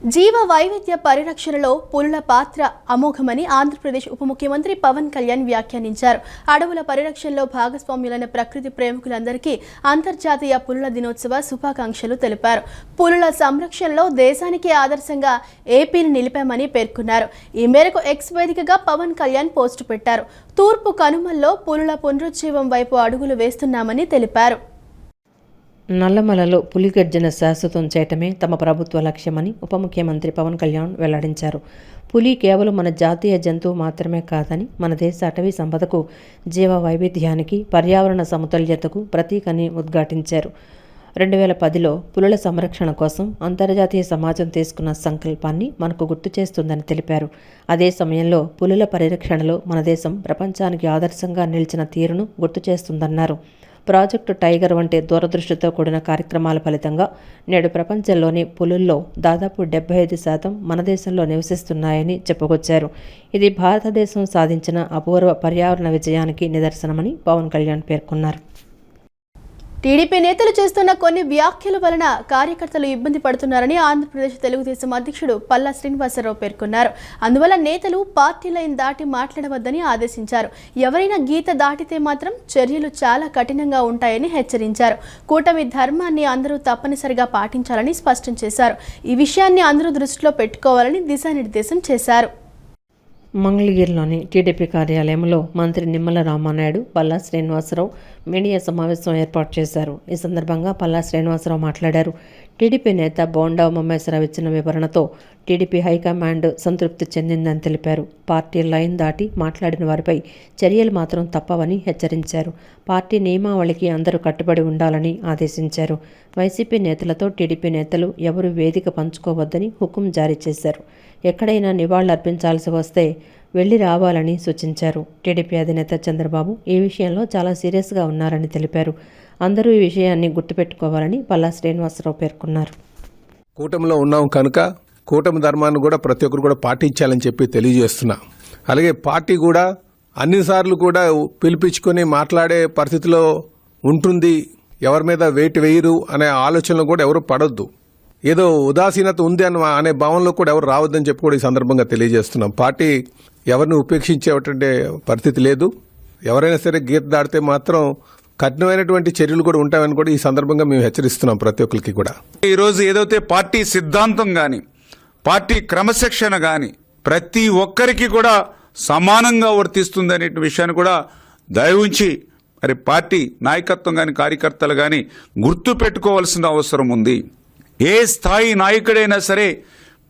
జీవ వైవిధ్య పరిరక్షణలో పులుల పాత్ర అమోఘమని ఆంధ్రప్రదేశ్ ఉప ముఖ్యమంత్రి పవన్ కళ్యాణ్ వ్యాఖ్యానించారు. అడవుల పరిరక్షణలో భాగస్వామ్యులైన ప్రకృతి ప్రేమికులందరికీ అంతర్జాతీయ పులుల దినోత్సవ శుభాకాంక్షలు తెలిపారు. పులుల సంరక్షణలో దేశానికి ఆదర్శంగా ఏపీని నిలిపామని పేర్కొన్నారు. ఈ మేరకు ఎక్స్ వేదికగా పవన్ కళ్యాణ్ పోస్టు పెట్టారు. తూర్పు కనుమల్లో పులుల పునరుజ్జీవం వైపు అడుగులు వేస్తున్నామని తెలిపారు. నల్లమలలో పులిగర్జన శాశ్వతం చేయటమే తమ ప్రభుత్వ లక్ష్యమని ఉప ముఖ్యమంత్రి పవన్ కళ్యాణ్ వెల్లడించారు. పులి కేవలం మన జాతీయ జంతువు మాత్రమే కాదని మన దేశ అటవీ సంపదకు, జీవ వైవిధ్యానికి, పర్యావరణ సమతుల్యతకు ప్రతీకని ఉద్ఘాటించారు. 2010లో పులుల సంరక్షణ కోసం అంతర్జాతీయ సమాజం తీసుకున్న సంకల్పాన్ని మనకు గుర్తు చేస్తుందని తెలిపారు. అదే సమయంలో పులుల పరిరక్షణలో మన దేశం ప్రపంచానికి ఆదర్శంగా నిలిచిన తీరును గుర్తు చేస్తుందన్నారు. ప్రాజెక్టు టైగర్ వంటి దూరదృష్టితో కూడిన కార్యక్రమాల ఫలితంగా నేడు ప్రపంచంలోని పులుల్లో దాదాపు 75% మన దేశంలో నివసిస్తున్నాయని చెప్పుకొచ్చారు. ఇది భారతదేశం సాధించిన అపూర్వ పర్యావరణ విజయానికి నిదర్శనమని పవన్ కళ్యాణ్ పేర్కొన్నారు. టీడీపీ నేతలు చేస్తున్న కొన్ని వ్యాఖ్యల వలన కార్యకర్తలు ఇబ్బంది పడుతున్నారని ఆంధ్రప్రదేశ్ తెలుగుదేశం అధ్యక్షుడు పల్లా శ్రీనివాసరావు పేర్కొన్నారు. అందువల్ల నేతలు పార్టీ లైన్ దాటి మాట్లాడవద్దని ఆదేశించారు. ఎవరైనా గీత దాటితే మాత్రం చర్యలు చాలా కఠినంగా ఉంటాయని హెచ్చరించారు. కూటమి ధర్మాన్ని అందరూ తప్పనిసరిగా పాటించాలని స్పష్టం చేశారు. ఈ విషయాన్ని అందరూ దృష్టిలో పెట్టుకోవాలని దిశానిర్దేశం చేశారు. మంగళగిరిలోని టీడీపీ కార్యాలయంలో మంత్రి నిమ్మల రామానాయుడు, పల్లా శ్రీనివాసరావు మీడియా సమావేశం ఏర్పాటు చేశారు. ఈ సందర్భంగా పల్లా శ్రీనివాసరావు మాట్లాడారు. టీడీపీ నేత బోండా ఉమామహేశ్వరరావు ఇచ్చిన వివరణతో టీడీపీ హైకమాండ్ సంతృప్తి చెందిందని తెలిపారు. పార్టీ లైన్ దాటి మాట్లాడిన వారిపై చర్యలు మాత్రం తప్పవని హెచ్చరించారు. పార్టీ నియమావళికి అందరూ కట్టుబడి ఉండాలని ఆదేశించారు. వైసీపీ నేతలతో టీడీపీ నేతలు ఎవరు వేదిక పంచుకోవద్దని హుకుం జారీ చేశారు. ఎక్కడైనా నివాళులర్పించాల్సి వస్తే వెళ్లి రావాలని సూచించారు. టీడీపీ అధినేత చంద్రబాబు ఈ విషయంలో చాలా సీరియస్గా ఉన్నారని తెలిపారు. అందరూ ఈ విషయాన్ని గుర్తుపెట్టుకోవాలని పల్లా శ్రీనివాసరావు పేర్కొన్నారు. కూటమిలో ఉన్నాం కనుక కూటమి ధర్మాన్ని కూడా ప్రతి ఒక్కరు కూడా పాటించాలని చెప్పి తెలియజేస్తున్నా. అలాగే పార్టీ కూడా అన్నిసార్లు కూడా పిలిపించుకొని మాట్లాడే పరిస్థితిలో ఉంటుంది. ఎవరి మీద వెయిట్ వేయరు అనే ఆలోచనలు కూడా ఎవరు పడొద్దు. ఏదో ఉదాసీనత ఉంది అనే భావనలో కూడా ఎవరు రావద్దని చెప్పి కూడా ఈ సందర్భంగా తెలియజేస్తున్నాం. పార్టీ ఎవరిని ఉపేక్షించేటువంటి పరిస్థితి లేదు. ఎవరైనా సరే గీత దాటితే మాత్రం కఠినమైనటువంటి చర్యలు కూడా ఉంటాయని కూడా ఈ సందర్భంగా మేము హెచ్చరిస్తున్నాం ప్రతి ఒక్కరికి కూడా. ఈరోజు ఏదైతే పార్టీ సిద్ధాంతం కానీ, పార్టీ క్రమశిక్షణ కానీ ప్రతి ఒక్కరికి కూడా సమానంగా వర్తిస్తుంది అనే విషయాన్ని కూడా దయవుంచి మరి పార్టీ నాయకత్వం కానీ, కార్యకర్తలు కానీ గుర్తు పెట్టుకోవాల్సిన అవసరం ఉంది. ఏ స్థాయి నాయకుడైనా సరే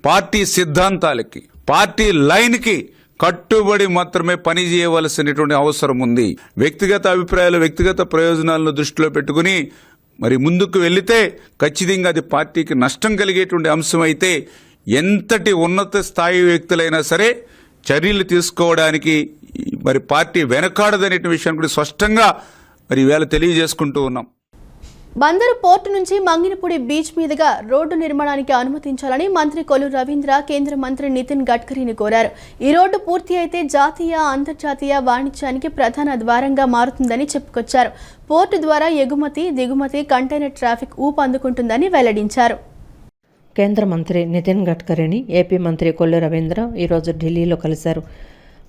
పార్టీ సిద్ధాంతాలకి, పార్టీ లైన్కి కట్టుబడి మాత్రమే పని చేయవలసినటువంటి అవసరం ఉంది. వ్యక్తిగత అభిప్రాయాలు, వ్యక్తిగత ప్రయోజనాలను దృష్టిలో పెట్టుకుని మరి ముందుకు వెళితే ఖచ్చితంగా అది పార్టీకి నష్టం కలిగేటువంటి అంశం అయితే ఎంతటి ఉన్నత స్థాయి వ్యక్తులైనా సరే చర్యలు తీసుకోవడానికి మరి పార్టీ వెనకాడదనే విషయాన్ని కూడా స్పష్టంగా మరి ఈవేళ తెలియజేసుకుంటూ ఉన్నాం. బందరు పోర్టు నుంచి మంగినపూడి బీచ్ మీదుగా రోడ్డు నిర్మాణానికి అనుమతించాలని మంత్రి కొల్లు రవీంద్ర కేంద్ర మంత్రి నితిన్ గడ్కరీని కోరారు. ఈ రోడ్డు పూర్తి అయితే జాతీయ, అంతర్జాతీయ వాణిజ్యానికి ప్రధాన ద్వారంగా మారుతుందని చెప్పుకొచ్చారు. పోర్టు ద్వారా ఎగుమతి, దిగుమతి, కంటైనర్ ట్రాఫిక్ ఊపందుకుంటుందని వెల్లడించారు. కేంద్ర మంత్రి నితిన్ గడ్కరీని ఏపీ మంత్రి కొల్లు రవీంద్ర ఈరోజు ఢిల్లీలో కలిశారు.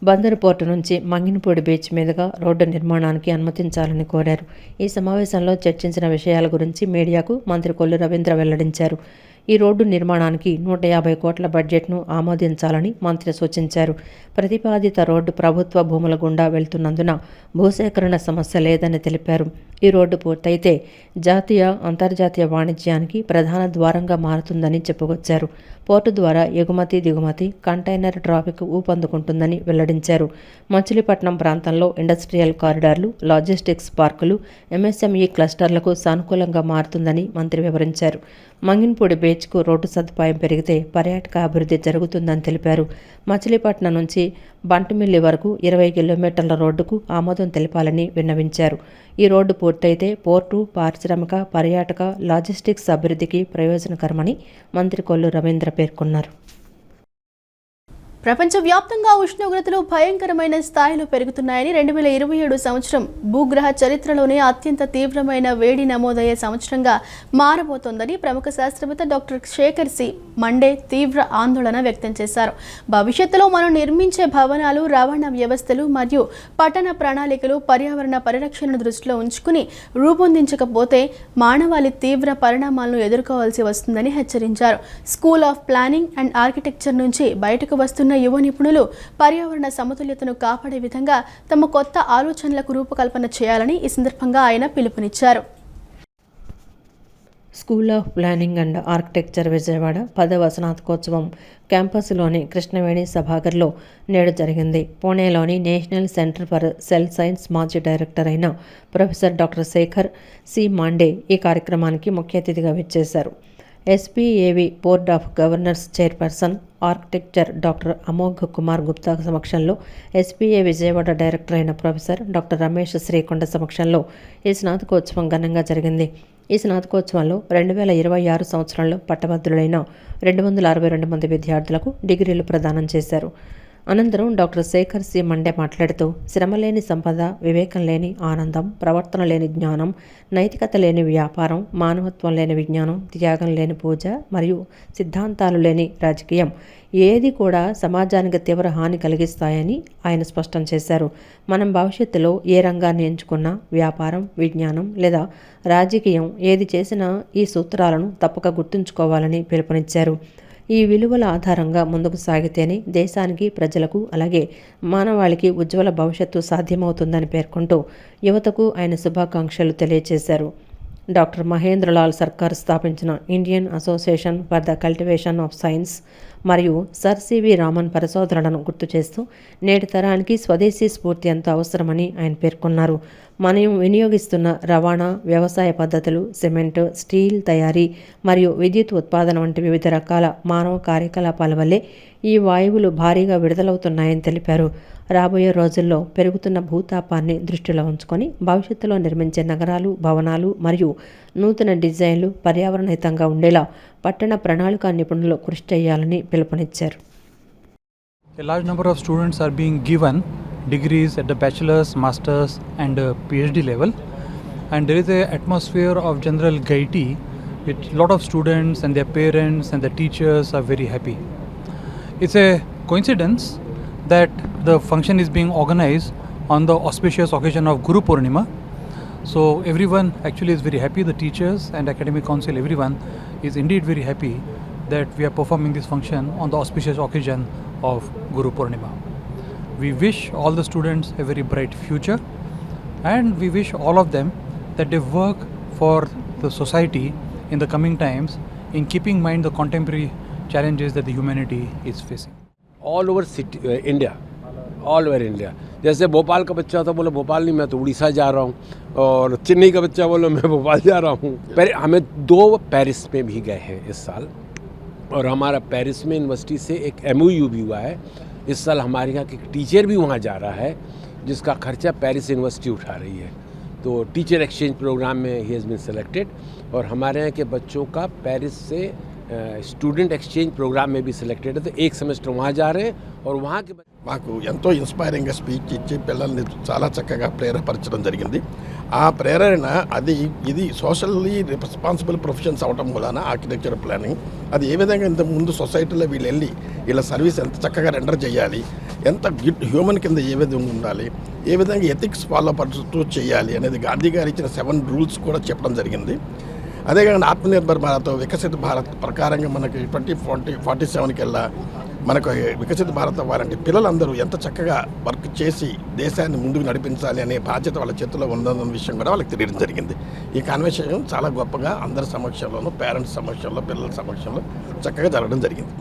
బందరు పోర్టు నుంచి మంగినపూడి బీచ్ మీదుగా రోడ్డు నిర్మాణానికి అనుమతించాలని కోరారు. ఈ సమావేశంలో చర్చించిన విషయాల గురించి మీడియాకు మంత్రి కొల్లు రవీంద్ర వెల్లడించారు. ఈ రోడ్డు నిర్మాణానికి 150 కోట్ల బడ్జెట్ను ఆమోదించాలని మంత్రి సూచించారు. ప్రతిపాదిత రోడ్డు ప్రభుత్వ భూముల గుండా వెళ్తున్నందున భూసేకరణ సమస్య లేదని తెలిపారు. ఈ రోడ్డు పూర్తయితే జాతీయ, అంతర్జాతీయ వాణిజ్యానికి ప్రధాన ద్వారంగా మారుతుందని చెప్పుకొచ్చారు. పోర్టు ద్వారా ఎగుమతి, దిగుమతి, కంటైనర్ ట్రాఫిక్ ఊపందుకుంటుందని వెల్లడించారు. మచిలీపట్నం ప్రాంతంలో ఇండస్ట్రియల్ కారిడార్లు, లాజిస్టిక్స్ పార్కులు, ఎంఎస్ఎంఈ క్లస్టర్లకు సానుకూలంగా మారుతుందని మంత్రి వివరించారు. మంగినపూడి బీచ్కు రోడ్డు సదుపాయం పెరిగితే పర్యాటక అభివృద్ధి జరుగుతుందని తెలిపారు. మచిలీపట్నం నుంచి బంటుమిల్లి వరకు 20 కిలోమీటర్ల రోడ్డుకు ఆమోదం తెలపాలని విన్నవించారు. ఈ రోడ్డు పూర్తయితే పోర్టు, పారిశ్రామిక, పర్యాటక, లాజిస్టిక్స్ అభివృద్ధికి ప్రయోజనకరమని మంత్రి కొల్లు రవీంద్ర పేర్కొన్నారు. ప్రపంచవ్యాప్తంగా ఉష్ణోగ్రతలు భయంకరమైన స్థాయిలో పెరుగుతున్నాయని 2027 సంవత్సరం భూగ్రహ చరిత్రలోనే అత్యంత తీవ్రమైన వేడి నమోదయ్యే సంవత్సరంగా మారబోతోందని ప్రముఖ శాస్త్రవేత్త డాక్టర్ శేఖర్ సి మండే తీవ్ర ఆందోళన వ్యక్తం చేశారు. భవిష్యత్తులో మనం నిర్మించే భవనాలు, రవాణా వ్యవస్థలు మరియు పట్టణ ప్రణాళికలు పర్యావరణ పరిరక్షణను దృష్టిలో ఉంచుకుని రూపొందించకపోతే మానవాళి తీవ్ర పరిణామాలను ఎదుర్కోవాల్సి వస్తుందని హెచ్చరించారు. School of planning and architecture నుంచి బయటకు వస్తున్న యువ నిపుణులు పర్యావరణ సమతుల్యతను కాపాడే విధంగా తమ కొత్త ఆలోచనలకు రూపకల్పన చేయాలని ఈ సందర్భంగా ఆయన పిలుపునిచ్చారు. School of planning and architecture Vijayawada 10వ స్నాతకోత్సవం క్యాంపస్లోని కృష్ణవేణి సభాగర్లో నేడు జరిగింది. పుణేలోని national centre for cell science మాజీ డైరెక్టర్ అయిన professor doctor Shekhar C Mande ఈ కార్యక్రమానికి ముఖ్య అతిథిగా విచ్చేశారు. SPAV board of governors chairperson architecture doctor Amogh Kumar Gupta సమక్షంలో, ఎస్పీఏ విజయవాడ డైరెక్టర్ అయిన ప్రొఫెసర్ డాక్టర్ రమేష్ శ్రీకొండ సమక్షంలో ఈ స్నాతకోత్సవం ఘనంగా జరిగింది. ఈ స్నాతకోత్సవంలో 2026 సంవత్సరంలో పట్టభద్రులైన 262 మంది విద్యార్థులకు డిగ్రీలు ప్రదానం చేశారు. అనంతరం డాక్టర్ శేఖర్ సి మండే మాట్లాడుతూ, శ్రమ లేని సంపద, వివేకం లేని ఆనందం, ప్రవర్తన లేని జ్ఞానం, నైతికత లేని వ్యాపారం, మానవత్వం లేని విజ్ఞానం, త్యాగం లేని పూజ మరియు సిద్ధాంతాలు లేని రాజకీయం ఏది కూడా సమాజానికి తీవ్ర హాని కలిగిస్తాయని ఆయన స్పష్టం చేశారు. మనం భవిష్యత్తులో ఏ రంగాన్ని ఎంచుకున్నా, వ్యాపారం, విజ్ఞానం లేదా రాజకీయం ఏది చేసినా ఈ సూత్రాలను తప్పక గుర్తుంచుకోవాలని పిలుపునిచ్చారు. ఈ విలువల ఆధారంగా ముందుకు సాగితేనే దేశానికి, ప్రజలకు అలాగే మానవాళికి ఉజ్వల భవిష్యత్తు సాధ్యమవుతుందని పేర్కొంటూ యువతకు ఆయన శుభాకాంక్షలు తెలియజేశారు. డాక్టర్ మహేంద్రలాల్ సర్కార్ స్థాపించిన Indian association for the cultivation of science మరియు సర్ సివి రామన్ పరిశోధనలను గుర్తు చేస్తూ నేటి తరానికి స్వదేశీ స్ఫూర్తి ఎంతో అవసరమని ఆయన పేర్కొన్నారు. మనం వినియోగిస్తున్న రవాణా, వ్యవసాయ పద్ధతులు, సిమెంటు, స్టీల్ తయారీ మరియు విద్యుత్ ఉత్పాదన వంటి వివిధ రకాల మానవ కార్యకలాపాల వల్లే ఈ వాయువులు భారీగా విడుదలవుతున్నాయని తెలిపారు. రాబోయే రోజుల్లో పెరుగుతున్న భూతాపాన్ని దృష్టిలో ఉంచుకొని భవిష్యత్తులో నిర్మించే నగరాలు, భవనాలు మరియు నూతన డిజైన్లు పర్యావరణహితంగా ఉండేలా పట్టణ ప్రణాళికా నిపుణులు కృషి చేయాలని పిలుపునిచ్చారు. A large number of students are being given degrees at the bachelor's, master's and PhD level, and there is a atmosphere of general gaiety with a lot of students and their parents and the teachers are very happy. It's a coincidence that the function is being organized on the auspicious occasion of Guru Purnima. So everyone actually is very happy, the teachers and academic council, everyone is indeed very happy that we are performing this function on the auspicious occasion of Guru Purnima. We wish all the students a very bright future, and we wish all of them that they work for the society in the coming times in keeping in mind the contemporary challenges that the humanity is facing. All over city India, all over India. जैसे भोपाल का बच्चा था, बोले भोपाल नहीं मैं तो उड़ीसा जा रहा हूँ, और चेन्नई का बच्चा बोले मैं भोपाल जा रहा हूँ. हमें 2 पेरिस में भी गए हैं इस साल, और हमारा पेरिस में यूनिवर्सिटी से एक MOU भी हुआ है. इस साल हमारे यहाँ के टीचर भी वहाँ जा रहा है जिसका खर्चा पेरिस यूनिवर्सिटी उठा रही है. तो टीचर एक्सचेंज प्रोग्राम में ही हैज़ बीन सेलेक्टेड, और हमारे यहाँ के बच्चों का पेरिस से student exchange program may be selected. అయితే एक సెమిస్టర్ वहाँ जा रहे हैं और वहाँ के మాకు ఎంతో ఇన్స్పైరింగ్గా స్పీచ్ ఇచ్చి పిల్లల్ని చాలా చక్కగా ప్రేరేపరచడం జరిగింది. ఆ ప్రేరణ ఇది సోషల్లీ రెస్పాన్సిబుల్ ప్రొఫెషన్స్ అవటం వలన ఆర్కిటెక్చర్ ప్లానింగ్ అది ఏ విధంగా ఇంత ముందు సొసైటీలో వీళ్ళు వెళ్ళి వీళ్ళ సర్వీస్ ఎంత చక్కగా రెండర్ చేయాలి, ఎంత హ్యూమన్ కింద ఏ విధంగా ఉండాలి, ఏ విధంగా ఎథిక్స్ ఫాలో పడుతూ చేయాలి అనేది గాంధీ గారు ఇచ్చిన 7 రూల్స్ కూడా చెప్పడం జరిగింది. అదే కాకుండా ఆత్మనిర్భర్ భారత్, వికసిత భారత్ ప్రకారంగా మనకి 2047 కల్లా మనకు వికసిత భారత్ అవ్వాలంటే పిల్లలందరూ ఎంత చక్కగా వర్క్ చేసి దేశాన్ని ముందుకు నడిపించాలి అనే బాధ్యత వాళ్ళ చేతిలో ఉందన్న విషయం కూడా వాళ్ళకి తెలియడం జరిగింది. ఈ కాన్వర్సేషన్ చాలా గొప్పగా అందరి సమక్షంలోనూ, పేరెంట్స్ సమక్షంలో, పిల్లల సమక్షంలో చక్కగా జరగడం జరిగింది.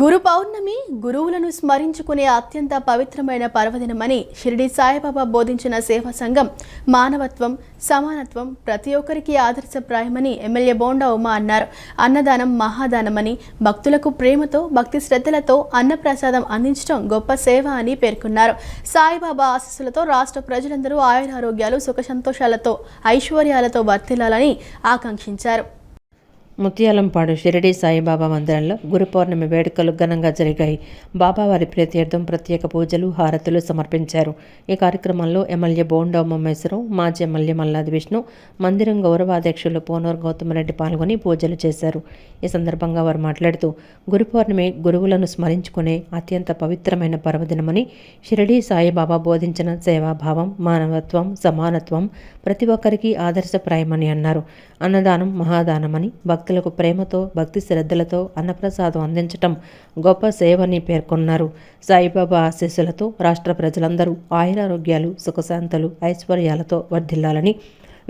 గురు పౌర్ణమి గురువులను స్మరించుకునే అత్యంత పవిత్రమైన పర్వదినమని షిరిడి సాయిబాబా బోధించిన సేవా సంఘం మానవత్వం, సమానత్వం ప్రతి ఒక్కరికి ఆదర్శప్రాయమని ఎమ్మెల్యే బోండా ఉమా అన్నారు. అన్నదానం మహాదానమని, భక్తులకు ప్రేమతో, భక్తి శ్రద్ధలతో అన్నప్రసాదం అందించడం గొప్ప సేవ అని పేర్కొన్నారు. సాయిబాబా ఆశీస్సులతో రాష్ట్ర ప్రజలందరూ ఆయురారోగ్యాలు, సుఖ సంతోషాలతో, ఐశ్వర్యాలతో వర్ధిల్లాలని ఆకాంక్షించారు. ముత్యాలంపాడు షిరిడి సాయిబాబా మందిరంలో గురు పౌర్ణమి వేడుకలు ఘనంగా జరిగాయి. బాబావారి ప్రీత్యర్థం ప్రత్యేక పూజలు, హారతులు సమర్పించారు. ఈ కార్యక్రమంలో ఎమ్మెల్యే బోండా ఉమామేశ్వరరావు, మాజీ ఎమ్మెల్యే మల్లాది విష్ణు, మందిరం గౌరవాధ్యక్షులు పోనూరు గౌతమరెడ్డి పాల్గొని పూజలు చేశారు. ఈ సందర్భంగా వారు మాట్లాడుతూ గురు పౌర్ణమి గురువులను స్మరించుకునే అత్యంత పవిత్రమైన పర్వదినమని, షిరిడి సాయిబాబా బోధించిన సేవాభావం, మానవత్వం, సమానత్వం ప్రతి ఒక్కరికి ఆదర్శప్రాయమని అన్నారు. అన్నదానం మహాదానమని, భక్తులకు ప్రేమతో, భక్తి శ్రద్ధలతో అన్నప్రసాదం అందించటం గొప్ప సేవని పేర్కొన్నారు. సాయిబాబా ఆశీస్సులతో రాష్ట్ర ప్రజలందరూ ఆయురారోగ్యాలు, సుఖశాంతులు, ఐశ్వర్యాలతో వర్ధిల్లాలని,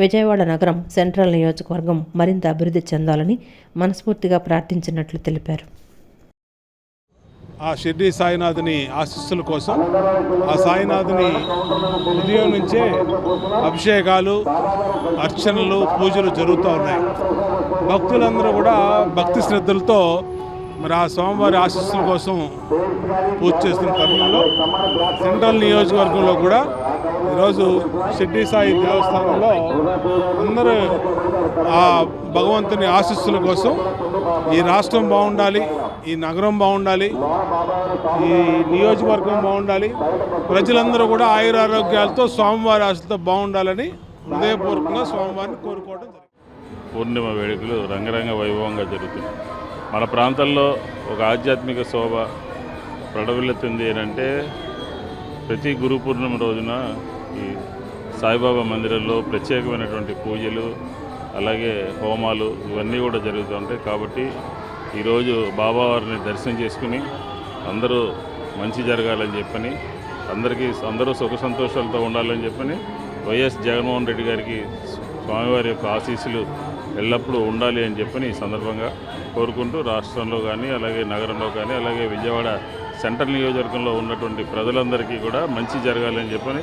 విజయవాడ నగరం సెంట్రల్ నియోజకవర్గం మరింత అభివృద్ధి చెందాలని మనస్ఫూర్తిగా ప్రార్థించినట్లు తెలిపారు. ఆ షిర్డీ సాయినాథుని ఆశీస్సుల కోసం ఆ సాయినాథుని ఉదయం నుంచే అభిషేకాలు, అర్చనలు, పూజలు జరుగుతూ ఉన్నాయి. భక్తులందరూ కూడా భక్తి శ్రద్ధలతో మరి ఆ స్వామివారి ఆశీస్సుల కోసం పూజ చేస్తున్న తరుణంలో సెంట్రల్ నియోజకవర్గంలో కూడా ఈరోజు షిర్డీ సాయి దేవస్థానంలో అందరూ ఆ భగవంతుని ఆశీస్సుల కోసం ఈ రాష్ట్రం బాగుండాలి, ఈ నగరం బాగుండాలి, ఈ నియోజకవర్గం బాగుండాలి, ప్రజలందరూ కూడా ఆయురారోగ్యాలతో స్వామివారి ఆశలతో బాగుండాలని హృదయపూర్వకంగా స్వామివారిని కోరుకోవడం జరిగింది. పూర్ణిమ వేడుకలు రంగరంగ వైభవంగా జరుగుతున్నాయి. మన ప్రాంతంలో ఒక ఆధ్యాత్మిక శోభ ప్రడవిల్లుతుంది ఏంటంటే ప్రతి గురు పూర్ణిమ రోజున ఈ సాయిబాబా మందిరంలో ప్రత్యేకమైనటువంటి పూజలు, అలాగే హోమాలు ఇవన్నీ కూడా జరుగుతూ ఉంటాయి. కాబట్టి ఈరోజు బాబావారిని దర్శనం చేసుకుని అందరూ మంచి జరగాలని చెప్పని, అందరూ సుఖ సంతోషాలతో ఉండాలని చెప్పని వైఎస్ జగన్మోహన్ రెడ్డి గారికి స్వామివారి యొక్క ఆశీస్సులు ఎల్లప్పుడూ ఉండాలి అని చెప్పని ఈ సందర్భంగా కోరుకుంటూ రాష్ట్రంలో కానీ, అలాగే నగరంలో కానీ, అలాగే విజయవాడ సెంట్రల్ నియోజకవర్గంలో ఉన్నటువంటి ప్రజలందరికీ కూడా మంచి జరగాలని చెప్పని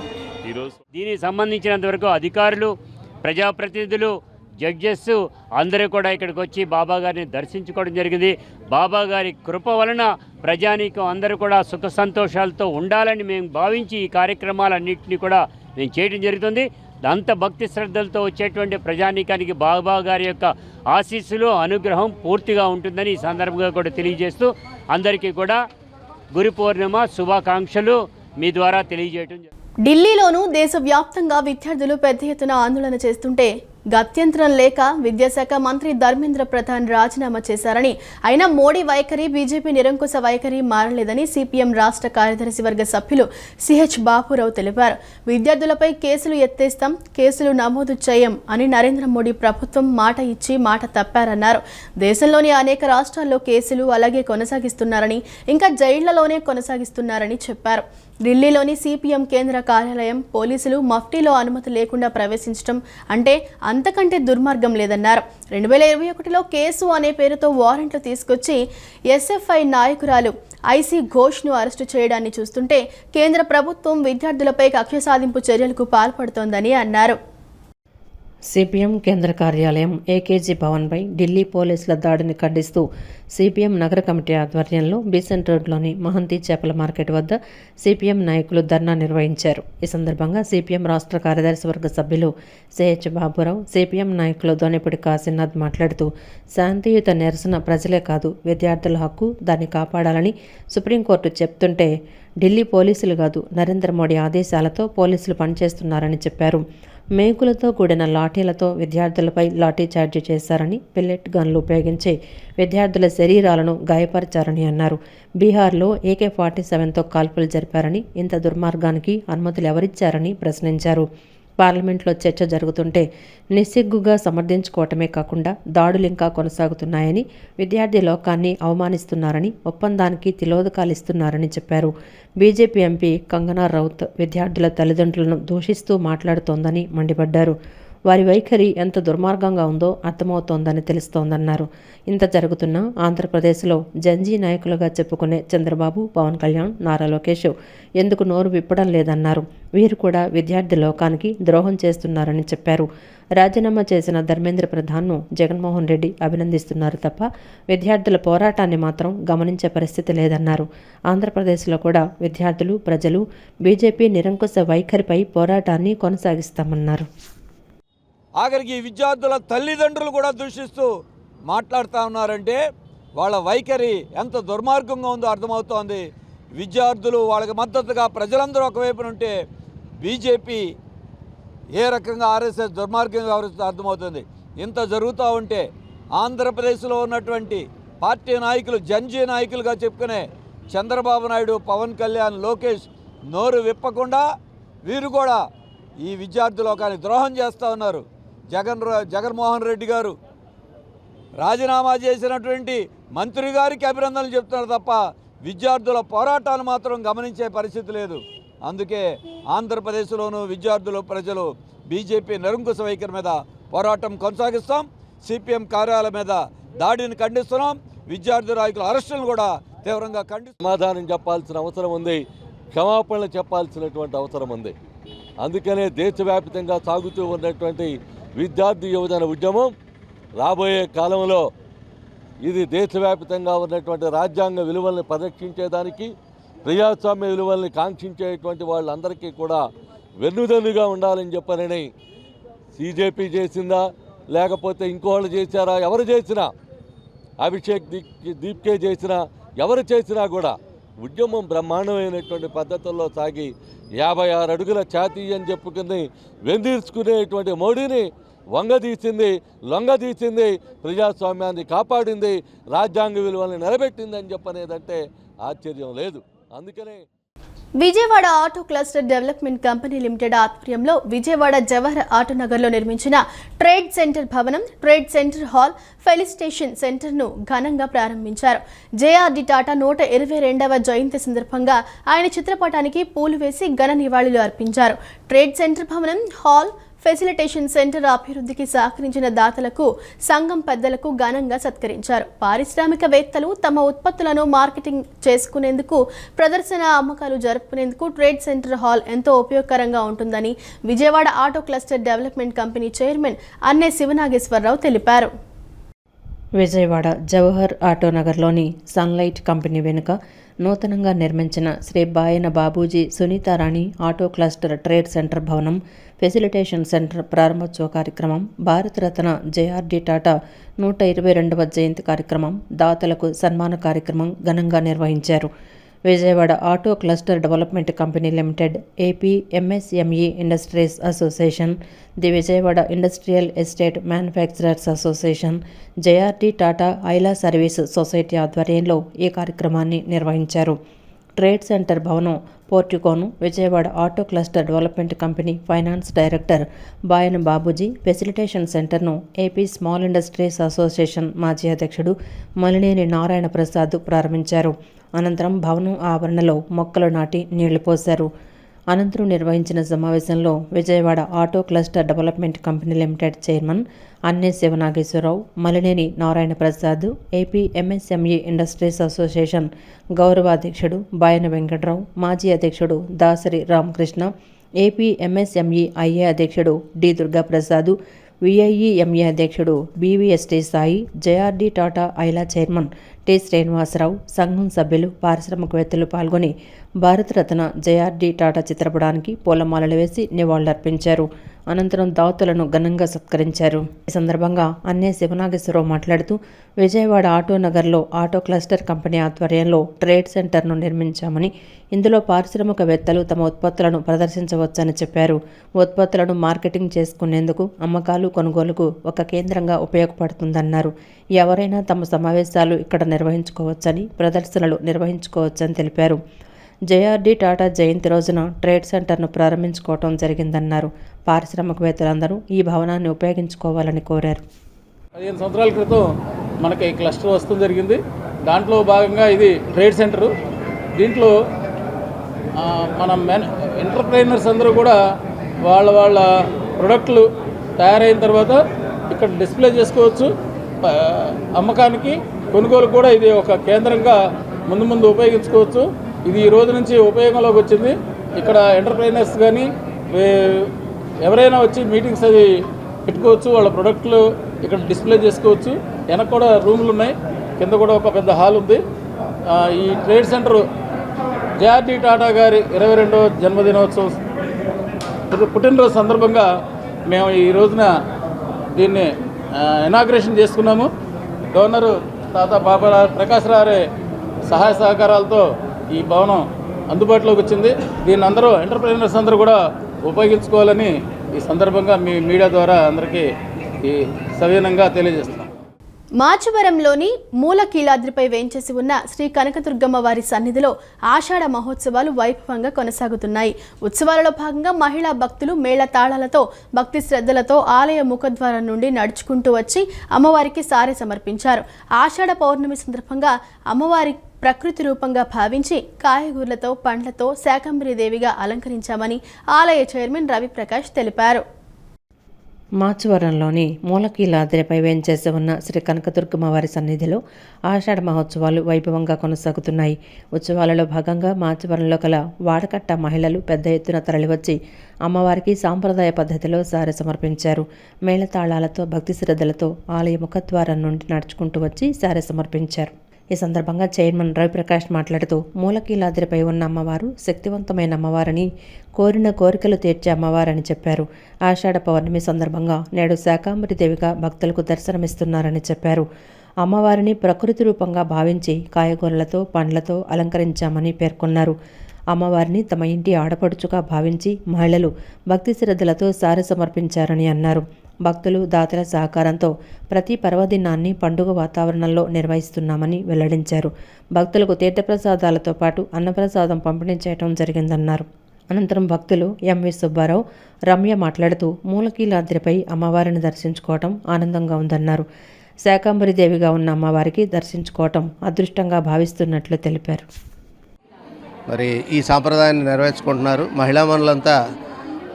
ఈరోజు దీనికి సంబంధించినంత వరకు అధికారులు, ప్రజాప్రతినిధులు, జడ్జెస్ అందరూ కూడా ఇక్కడికి వచ్చి బాబా గారిని దర్శించుకోవడం జరిగింది. బాబా గారి కృప వలన ప్రజానీకం అందరూ కూడా సుఖ సంతోషాలతో ఉండాలని మేము భావించి ఈ కార్యక్రమాలన్నింటినీ కూడా మేము చేయడం జరుగుతుంది. అంత భక్తి శ్రద్ధలతో వచ్చేటువంటి ప్రజానీకానికి బాబా గారి యొక్క ఆశీస్సులు, అనుగ్రహం పూర్తిగా ఉంటుందని ఈ సందర్భంగా కూడా తెలియజేస్తూ అందరికీ కూడా గురు పౌర్ణిమ శుభాకాంక్షలు మీ ద్వారా తెలియజేయడం జరుగుతుంది. ఢిల్లీలోనూ దేశవ్యాప్తంగా విద్యార్థులు పెద్ద ఎత్తున ఆందోళన చేస్తుంటే గత్యంతరం లేక విద్యాశాఖ మంత్రి ధర్మేంద్ర ప్రధాన్ రాజీనామా చేశారని, అయినా మోడీ వైఖరి, బీజేపీ నిరంకుశ వైఖరి మారలేదని సిపిఎం రాష్ట్ర కార్యదర్శి వర్గ సభ్యులు సిహెచ్ బాపురావు తెలిపారు. విద్యార్థులపై కేసులు ఎత్తేస్తాం, కేసులు నమోదు చేయం అని నరేంద్ర మోడీ ప్రభుత్వం మాట ఇచ్చి మాట తప్పారన్నారు. దేశంలోని అనేక రాష్ట్రాల్లో కేసులు అలాగే కొనసాగిస్తున్నారని, ఇంకా జైళ్లలోనే కొనసాగిస్తున్నారని చెప్పారు. ఢిల్లీలోని సిపిఎం కేంద్ర కార్యాలయం పోలీసులు మఫ్టీలో అనుమతి లేకుండా ప్రవేశించడం అంటే అంతకంటే దుర్మార్గం లేదన్నారు. 2021లో కేసు అనే పేరుతో వారెంట్లు తీసుకొచ్చి ఎస్ఎఫ్ఐ నాయకురాలు ఐసీ ఘోష్ను అరెస్టు చేయడాన్ని చూస్తుంటే కేంద్ర ప్రభుత్వం విద్యార్థులపై కక్ష సాధింపు చర్యలకు పాల్పడుతోందని అన్నారు. సిపిఎం కేంద్ర కార్యాలయం ఏకేజీ భవన్పై ఢిల్లీ పోలీసుల దాడిని ఖండిస్తూ సిపిఎం నగర కమిటీ ఆధ్వర్యంలో బీసెంట్ రోడ్లోని మహంతి చేపల మార్కెట్ వద్ద సిపిఎం నాయకులు ధర్నా నిర్వహించారు. ఈ సందర్భంగా సిపిఎం రాష్ట్ర కార్యదర్శి వర్గ సభ్యులు సిహెచ్ బాబురావు, సిపిఎం నాయకులు దోనిపూడి కాశీనాథ్ మాట్లాడుతూ శాంతియుత నిరసన ప్రజలే కాదు విద్యార్థుల హక్కు, దాన్ని కాపాడాలని సుప్రీంకోర్టు చెప్తుంటే ఢిల్లీ పోలీసులు కాదు నరేంద్ర మోడీ ఆదేశాలతో పోలీసులు పనిచేస్తున్నారని చెప్పారు. మేకులతో కూడిన లాఠీలతో విద్యార్థులపై లాఠీ చార్జీ చేశారని, పిల్లెట్ గన్లు ఉపయోగించి విద్యార్థుల శరీరాలను గాయపరిచారని అన్నారు. బీహార్లో AK-47తో కాల్పులు జరిపారని, ఇంత దుర్మార్గానికి అనుమతులు ఎవరిచ్చారని ప్రశ్నించారు. పార్లమెంట్లో చర్చ జరుగుతుంటే నిస్సిగ్గుగా సమర్థించుకోవటమే కాకుండా దాడులు ఇంకా కొనసాగుతున్నాయని, విద్యార్థి లోకాన్ని అవమానిస్తున్నారని, ఒప్పందానికి తిలోదకాలిస్తున్నారని చెప్పారు. బీజేపీ ఎంపీ కంగనా రౌత్ విద్యార్థుల తల్లిదండ్రులను దూషిస్తూ మాట్లాడుతోందని మండిపడ్డారు. వారి వైఖరి ఎంత దుర్మార్గంగా ఉందో అర్థమవుతోందని తెలుస్తోందన్నారు. ఇంత జరుగుతున్నా ఆంధ్రప్రదేశ్లో జంజీ నాయకులుగా చెప్పుకునే చంద్రబాబు, పవన్ కళ్యాణ్, నారా లోకేష్ ఎందుకు నోరు విప్పడం లేదన్నారు. వీరు కూడా విద్యార్థి లోకానికి ద్రోహం చేస్తున్నారని చెప్పారు. రాజీనామా చేసిన ధర్మేంద్ర ప్రధాన్ను జగన్మోహన్ రెడ్డి అభినందిస్తున్నారు తప్ప విద్యార్థుల పోరాటాన్ని మాత్రం గమనించే పరిస్థితి లేదన్నారు. ఆంధ్రప్రదేశ్లో కూడా విద్యార్థులు, ప్రజలు బీజేపీ నిరంకుశ వైఖరిపై పోరాటాన్ని కొనసాగిస్తామన్నారు. ఆఖరికి విద్యార్థుల తల్లిదండ్రులు కూడా దూషిస్తూ మాట్లాడుతూ ఉన్నారంటే వాళ్ళ వైఖరి ఎంత దుర్మార్గంగా ఉందో అర్థమవుతోంది. విద్యార్థులు వాళ్ళకి మద్దతుగా ప్రజలందరూ ఒకవైపున ఉంటే బీజేపీ ఏ రకంగా ఆర్ఎస్ఎస్ దుర్మార్గంగా వ్యవహరిస్తుందో అర్థమవుతుంది. ఇంత జరుగుతూ ఉంటే ఆంధ్రప్రదేశ్లో ఉన్నటువంటి పార్టీ నాయకులు జంజీ నాయకులుగా చెప్పుకునే చంద్రబాబు నాయుడు, పవన్ కళ్యాణ్, లోకేష్ నోరు విప్పకుండా వీరు కూడా ఈ విద్యార్థి లోకానికి ద్రోహం చేస్తూ ఉన్నారు. జగన్మోహన్ రెడ్డి గారు రాజీనామా చేసినటువంటి మంత్రి గారికి అభినందనలు చెప్తున్నారు తప్ప విద్యార్థుల పోరాటాలు మాత్రం గమనించే పరిస్థితి లేదు. అందుకే ఆంధ్రప్రదేశ్లోనూ విద్యార్థులు, ప్రజలు బీజేపీ నిరంకుశ వైఖరి మీద పోరాటం కొనసాగిస్తాం. సిపిఎం కార్యాలయం మీద దాడిని ఖండిస్తున్నాం. విద్యార్థి నాయకుల అరెస్టులను కూడా తీవ్రంగా సమాధానం చెప్పాల్సిన అవసరం ఉంది, క్షమాపణలు చెప్పాల్సినటువంటి అవసరం ఉంది. అందుకనే దేశవ్యాప్తంగా సాగుతూ ఉన్నటువంటి విద్యార్థి యువజన ఉద్యమం రాబోయే కాలంలో ఇది దేశవ్యాప్తంగా ఉన్నటువంటి రాజ్యాంగ విలువల్ని పరిరక్షించేదానికి, ప్రజాస్వామ్య విలువల్ని కాంక్షించేటువంటి వాళ్ళందరికీ కూడా వెన్నుదన్నుగా ఉండాలని చెప్పనని బీజేపీ చేసిందా లేకపోతే ఇంకోళ్ళు చేశారా, ఎవరు చేసినా, అభిషేక్ దీప్కే చేసినా, ఎవరు చేసినా కూడా ఉద్యమం బ్రహ్మాండమైనటువంటి పద్ధతుల్లో సాగి 56 అడుగుల ఛాతీ అని చెప్పుకుని వెందీర్చుకునేటువంటి మోడీని లొంగదీసింది, ప్రజాస్వామ్యాన్ని కాపాడింది, రాజ్యాంగ విలువల్ని నిలబెట్టిందని చెప్పనేదంటే ఆశ్చర్యం లేదు. అందుకనే Vijayawada auto cluster development company limited ఆధ్వర్యంలో విజయవాడ జవహర్ ఆటో నగర్లో నిర్మించిన ట్రేడ్ సెంటర్ భవనం, ట్రేడ్ సెంటర్ హాల్, ఫెలిసిటేషన్ సెంటర్ను ఘనంగా ప్రారంభించారు. జేఆర్డీ టాటా 122వ జయంతి సందర్భంగా ఆయన చిత్రపటానికి పూలు వేసి ఘన నివాళులు అర్పించారు. ట్రేడ్ సెంటర్ భవనం, హాల్, ఫెసిలిటేషన్ సెంటర్ అభివృద్ధికి సహకరించిన దాతలకు, సంఘం పెద్దలకు ఘనంగా సత్కరించారు. పారిశ్రామికవేత్తలు తమ ఉత్పత్తులను మార్కెటింగ్ చేసుకునేందుకు, ప్రదర్శన అమ్మకాలు జరుపుకునేందుకు ట్రేడ్ సెంటర్ హాల్ ఎంతో ఉపయోగకరంగా ఉంటుందని Vijayawada auto cluster development company chairman Anne Sivanageswararao తెలిపారు. విజయవాడ జవహర్ ఆటో నగర్లోని సన్లైట్ కంపెనీ వెనుక నూతనంగా నిర్మించిన Shri Bayana Babuji Sunitharani auto cluster trade centre భవనం, ఫెసిలిటేషన్ సెంటర్ ప్రారంభోత్సవ కార్యక్రమం, భారతరత్న జేఆర్డీ టాటా 122వ జయంతి కార్యక్రమం, దాతలకు సన్మాన కార్యక్రమం ఘనంగా నిర్వహించారు. Vijayawada auto cluster development company limited, AP MSME industries association, the Vijayawada industrial estate manufacturers association, JRD Tata IALA service society ఆధ్వర్యంలో ఈ కార్యక్రమాన్ని నిర్వహించారు. ట్రేడ్ సెంటర్ భవనం పోర్టికోను Vijayawada auto cluster development company finance director Bayana Babuji, facilitation సెంటర్ను ఏపీ స్మాల్ ఇండస్ట్రీస్ అసోసియేషన్ మాజీ అధ్యక్షుడు మలినేని నారాయణ ప్రసాద్ ప్రారంభించారు. అనంతరం భవనం ఆవరణలో మొక్కలు నాటి నీళ్లు పోశారు. అనంతరం నిర్వహించిన సమావేశంలో Vijayawada auto cluster development company limited chairman Anne Sivanageswararao, Malineni Narayana Prasad, AP MSME industries association గౌరవాధ్యక్షుడు బాయన వెంకట్రావు, మాజీ అధ్యక్షుడు Dasari Ramakrishna, AP MSME IA అధ్యక్షుడు డి దుర్గాప్రసాద్, విఐఈఎంఏ అధ్యక్షుడు BVST Sai, JRD Tata IALA chairman T Srinivasarao, సంఘం సభ్యులు, పారిశ్రామికవేత్తలు పాల్గొని భారతరత్న జేఆర్డీ టాటా చిత్రపటానికి పూలమాలలు వేసి నివాళులర్పించారు. అనంతరం దాతలను ఘనంగా సత్కరించారు. ఈ సందర్భంగా అన్నే శివనాగేశ్వరరావు మాట్లాడుతూ, విజయవాడ ఆటో నగర్లో ఆటో క్లస్టర్ కంపెనీ ఆధ్వర్యంలో ట్రేడ్ సెంటర్ను నిర్మించామని, ఇందులో పారిశ్రామికవేత్తలు తమ ఉత్పత్తులను ప్రదర్శించవచ్చని చెప్పారు. ఉత్పత్తులను మార్కెటింగ్ చేసుకునేందుకు, అమ్మకాలు, కొనుగోలుకు ఒక కేంద్రంగా ఉపయోగపడుతుందన్నారు. ఎవరైనా తమ సమావేశాలు ఇక్కడ నిర్వహించుకోవచ్చని, ప్రదర్శనలు నిర్వహించుకోవచ్చని తెలిపారు. జేఆర్డీ టాటా జయంతి రోజున ట్రేడ్ సెంటర్ను ప్రారంభించుకోవడం జరిగిందన్నారు. పారిశ్రామికవేత్తలందరూ ఈ భవనాన్ని ఉపయోగించుకోవాలని కోరారు. 15 సంవత్సరాల క్రితం మనకి క్లస్టర్ వస్తూ జరిగింది. దాంట్లో భాగంగా ఇది ట్రేడ్ సెంటరు. దీంట్లో మన ఎంటర్ప్రైనర్స్ అందరూ కూడా వాళ్ళ ప్రొడక్ట్లు తయారైన తర్వాత ఇక్కడ డిస్ప్లే చేసుకోవచ్చు. అమ్మకానికి, కొనుగోలు కూడా ఇది ఒక కేంద్రంగా ముందు ఉపయోగించుకోవచ్చు. ఇది ఈ రోజు నుంచి ఉపయోగంలోకి వచ్చింది. ఇక్కడ ఎంటర్ప్రైనర్స్ కానీ ఎవరైనా వచ్చి మీటింగ్స్ అది పెట్టుకోవచ్చు. వాళ్ళ ప్రొడక్ట్లు ఇక్కడ డిస్ప్లే చేసుకోవచ్చు. వెనక కూడా రూములు ఉన్నాయి, కింద కూడా ఒక పెద్ద హాల్ ఉంది. ఈ ట్రేడ్ సెంటర్ జేఆర్డీ టాటా గారి 22వ జన్మదినోత్సవం పుట్టినరోజు సందర్భంగా మేము ఈ రోజున దీన్ని ఇనాగ్రేషన్ చేసుకున్నాము. గవర్నరు తాత బాబా ప్రకాష్ రావు సహాయ సహకారాలతో ఈ భవనం అందుబాటులోకి వచ్చింది. దీన్ని అందరూ ఎంటర్ప్రెన్యూర్స్ అందరూ కూడా ఉపయోగించుకోవాలని ఈ సందర్భంగా మీ మీడియా ద్వారా అందరికీ ఈ సవినయంగా తెలియజేస్తున్నాం. మాచవరంలోని మూలకీలాద్రిపై వేంచేసి ఉన్న శ్రీ కనకదుర్గమ్మ వారి సన్నిధిలో ఆషాఢ మహోత్సవాలు వైభవంగా కొనసాగుతున్నాయి. ఉత్సవాలలో భాగంగా మహిళా భక్తులు మేళ తాళాలతో భక్తి శ్రద్ధలతో ఆలయ ముఖద్వారం నుండి నడుచుకుంటూ వచ్చి అమ్మవారికి సారె సమర్పించారు. ఆషాఢ పౌర్ణమి సందర్భంగా అమ్మవారి ప్రకృతి రూపంగా భావించి కాయగూరలతో పండ్లతో శాకంబరి దేవిగా అలంకరించామని ఆలయ చైర్మన్ రవిప్రకాష్ తెలిపారు. మాచవరంలోని మూలకీలాద్రిపై వేంచేసి ఉన్న శ్రీ కనకదుర్గమ్మ వారి సన్నిధిలో ఆషాఢ మహోత్సవాలు వైభవంగా కొనసాగుతున్నాయి. ఉత్సవాలలో భాగంగా మాచవరంలో గల వాడకట్ట మహిళలు పెద్ద ఎత్తున తరలివచ్చి అమ్మవారికి సాంప్రదాయ పద్ధతిలో సారె సమర్పించారు. మేళతాళాలతో భక్తి శ్రద్ధలతో ఆలయ ముఖద్వారం నుండి నడుచుకుంటూ వచ్చి సారె సమర్పించారు. ఈ సందర్భంగా చైర్మన్ రవిప్రకాష్ మాట్లాడుతూ మూలకీలాద్రిపై ఉన్న అమ్మవారు శక్తివంతమైన అమ్మవారని, కోరిన కోరికలు తీర్చే అమ్మవారని చెప్పారు. ఆషాఢ పౌర్ణమి సందర్భంగా నేడు శాకంబరి దేవిగా భక్తులకు దర్శనమిస్తున్నారని చెప్పారు. అమ్మవారిని ప్రకృతి రూపంగా భావించి కాయగూరలతో పండ్లతో అలంకరించామని పేర్కొన్నారు. అమ్మవారిని తమ ఇంటి ఆడపడుచుగా భావించి మహిళలు భక్తి శ్రద్ధలతో సారె సమర్పించారని అన్నారు. భక్తులు దాతల సహకారంతో ప్రతి పర్వదినాన్ని పండుగ వాతావరణంలో నిర్వహిస్తున్నామని వెల్లడించారు. భక్తులకు తీర్థప్రసాదాలతో పాటు అన్నప్రసాదం పంపిణీ చేయడం జరిగిందన్నారు. అనంతరం భక్తులు ఎంవి సుబ్బారావు, రమ్య మాట్లాడుతూ మూలకీలాద్రిపై అమ్మవారిని దర్శించుకోవటం ఆనందంగా ఉందన్నారు. శాకంబరి దేవిగా ఉన్న అమ్మవారికి దర్శించుకోవటం అదృష్టంగా భావిస్తున్నట్లు తెలిపారు. మరి ఈ సాంప్రదాయాన్ని నెరవేర్చుకుంటున్నారు. మహిళా మనులంతా